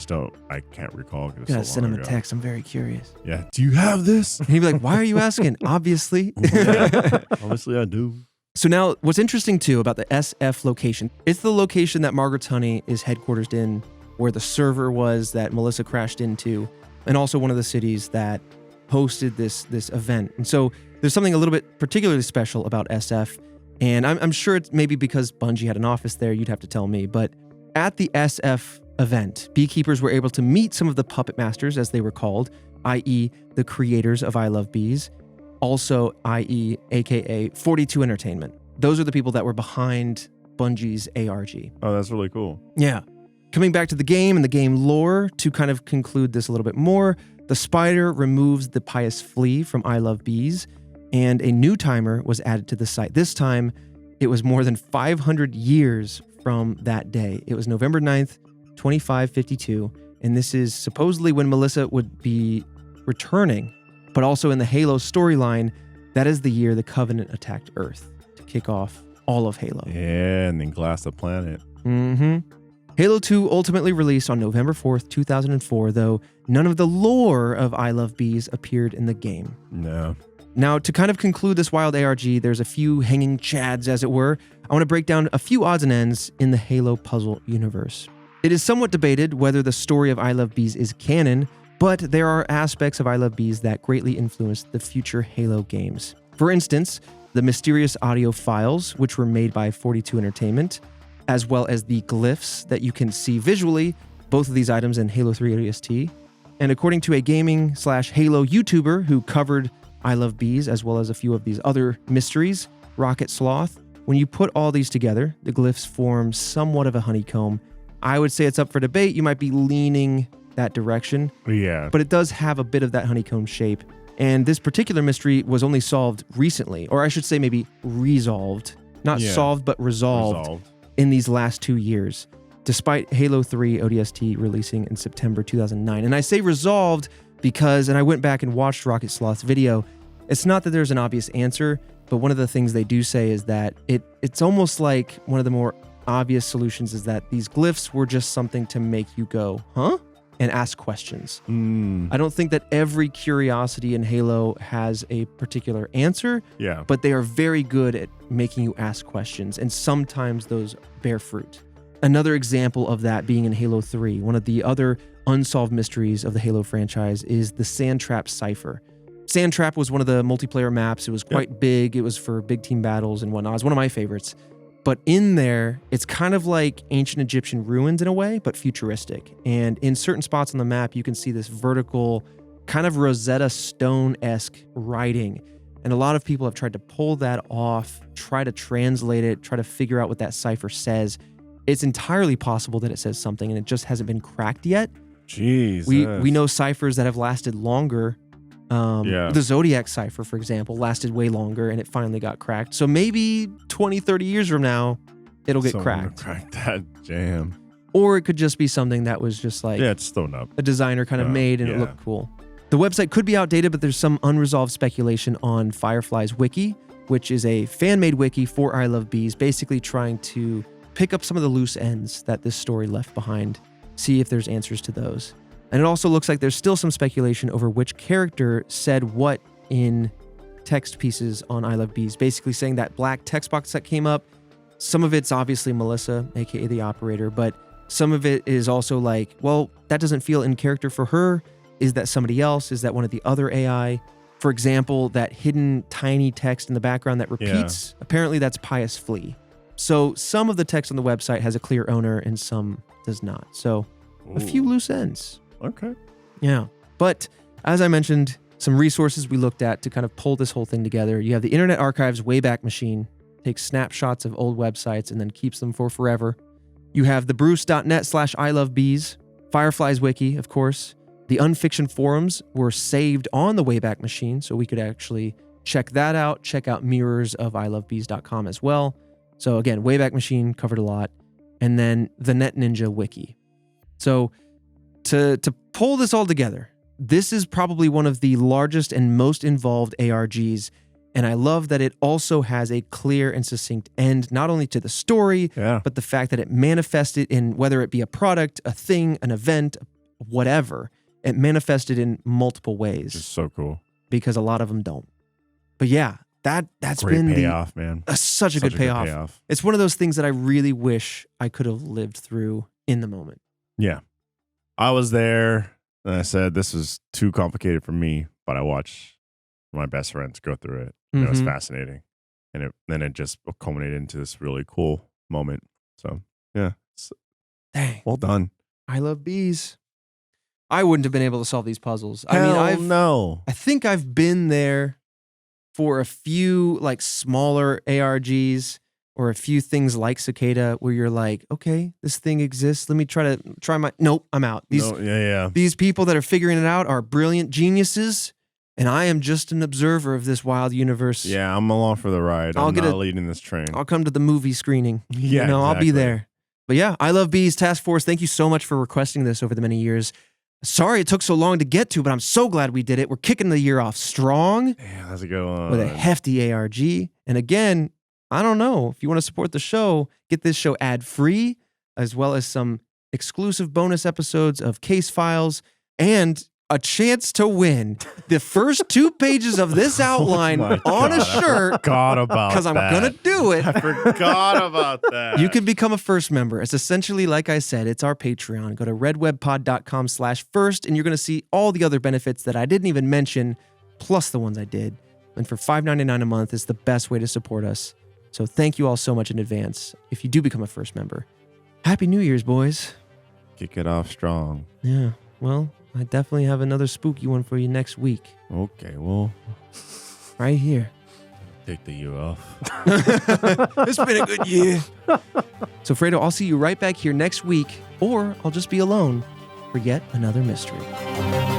I can't recall. You gotta send him a text. I'm very curious. Yeah. Do you have this? And he'd be like, why are you asking? Obviously. Obviously, I do. So now, what's interesting too about the SF location, it's the location that Margaret's Honey is headquartered in, where the server was that Melissa crashed into, and also one of the cities that hosted this event. And so there's something a little bit particularly special about SF. And I'm sure it's maybe because Bungie had an office there, you'd have to tell me. But at the SF event, beekeepers were able to meet some of the puppet masters, as they were called, i.e. the creators of I Love Bees, also i.e. aka 42 Entertainment. Those are the people that were behind Bungie's ARG. Oh, that's really cool. Yeah. Coming back to the game and the game lore, to kind of conclude this a little bit more, the spider removes the pious flea from I Love Bees, and a new timer was added to the site. This time, it was more than 500 years from that day. It was November 9th, 2552, and this is supposedly when Melissa would be returning, but also in the Halo storyline, that is the year the Covenant attacked Earth to kick off all of Halo. Yeah, and then glass the planet. Mm-hmm. Halo 2 ultimately released on November 4th, 2004, though none of the lore of I Love Bees appeared in the game. No. Now, to kind of conclude this wild ARG, there's a few hanging chads, as it were. I want to break down a few odds and ends in the Halo puzzle universe. It is somewhat debated whether the story of I Love Bees is canon, but there are aspects of I Love Bees that greatly influenced the future Halo games. For instance, the mysterious audio files, which were made by 42 Entertainment, as well as the glyphs that you can see visually, both of these items in Halo 3 ODST. And according to a gaming/Halo YouTuber who covered I Love Bees, as well as a few of these other mysteries, Rocket Sloth, when you put all these together, the glyphs form somewhat of a honeycomb. I would say it's up for debate. You might be leaning that direction. Yeah. But it does have a bit of that honeycomb shape. And this particular mystery was only solved recently, or I should say maybe resolved. Not solved, but resolved in these last 2 years, despite Halo 3 ODST releasing in September 2009. And I say resolved because, and I went back and watched Rocket Sloth's video, it's not that there's an obvious answer, but one of the things they do say is that it's almost like one of the more obvious solutions is that these glyphs were just something to make you go, huh? And ask questions. I don't think that every curiosity in Halo has a particular answer, but they are very good at making you ask questions, and sometimes those bear fruit. Another example of that being in Halo 3, one of the other unsolved mysteries of the Halo franchise is the Sand Trap Cipher. Sand Trap was one of the multiplayer maps. It was quite big. It was for big team battles and whatnot. It was one of my favorites. But in there, it's kind of like ancient Egyptian ruins in a way, but futuristic. And in certain spots on the map, you can see this vertical, kind of Rosetta Stone-esque writing. And a lot of people have tried to pull that off, try to translate it, try to figure out what that cipher says. It's entirely possible that it says something and it just hasn't been cracked yet. Jesus. We know ciphers that have lasted longer. The Zodiac cipher, for example, lasted way longer and it finally got cracked. So maybe 20, 30 years from now, it'll get cracked. Crack that jam. Or it could just be something that was just like it's thrown up. a designer kind of made and it looked cool. The website could be outdated, but there's some unresolved speculation on Firefly's wiki, which is a fan-made wiki for I Love Bees, basically trying to pick up some of the loose ends that this story left behind, see if there's answers to those. And it also looks like there's still some speculation over which character said what in text pieces on I Love Bees, basically saying that black text box that came up, some of it's obviously Melissa, aka the operator, but some of it is also like, well, that doesn't feel in character for her. Is that somebody else? Is that one of the other AI? For example, that hidden tiny text in the background that repeats, apparently that's Pious Flea. So some of the text on the website has a clear owner and some does not. So a few loose ends. Okay. Yeah. But as I mentioned, some resources we looked at to kind of pull this whole thing together. You have the Internet Archive's Wayback Machine, takes snapshots of old websites and then keeps them for forever. You have the Bruce.net/I Love Bees, Firefly's Wiki, of course. The Unfiction forums were saved on the Wayback Machine, so we could actually check that out. Check out mirrors of ilovebees.com as well. So again, Wayback Machine covered a lot. And then the Net Ninja Wiki. So to pull this all together, this is probably one of the largest and most involved ARGs. And I love that it also has a clear and succinct end, not only to the story, but the fact that it manifested in, whether it be a product, a thing, an event, whatever, it manifested in multiple ways. It's so cool. Because a lot of them don't. But yeah, that's great been payoff, man. Such a good payoff. It's one of those things that I really wish I could have lived through in the moment. Yeah. I was there and I said, this is too complicated for me, but I watched my best friends go through it. It was fascinating. and then it just culminated into this really cool moment. So yeah, Dang. well done. I love bees. I wouldn't have been able to solve these puzzles. No. I think I've been there for a few like smaller ARGs or a few things like Cicada where you're like, okay, this thing exists. Let me try my, nope, I'm out. These people that are figuring it out are brilliant geniuses, and I am just an observer of this wild universe. Yeah, I'm along for the ride. I'm not leading this train. I'll come to the movie screening. Yeah, I'll be exactly. there. But yeah, I Love Bees Task Force. Thank you so much for requesting this over the many years. Sorry it took so long to get to, but I'm so glad we did it. We're kicking the year off strong. Yeah, how's it going? With a hefty ARG. And again, I don't know. If you want to support the show, get this show ad-free, as well as some exclusive bonus episodes of case files and a chance to win the first 2 pages of this outline on a shirt. Because I'm going to do it. I forgot about that. You can become a first member. It's essentially, like I said, it's our Patreon. Go to redwebpod.com/first, and you're going to see all the other benefits that I didn't even mention, plus the ones I did. And for $5.99 a month is the best way to support us. So thank you all so much in advance if you do become a first member. Happy New Year's, boys. Kick it off strong. Yeah, well, I definitely have another spooky one for you next week. Okay, well. Right here. Take the year off. It's been a good year. So, Fredo, I'll see you right back here next week, or I'll just be alone for yet another mystery.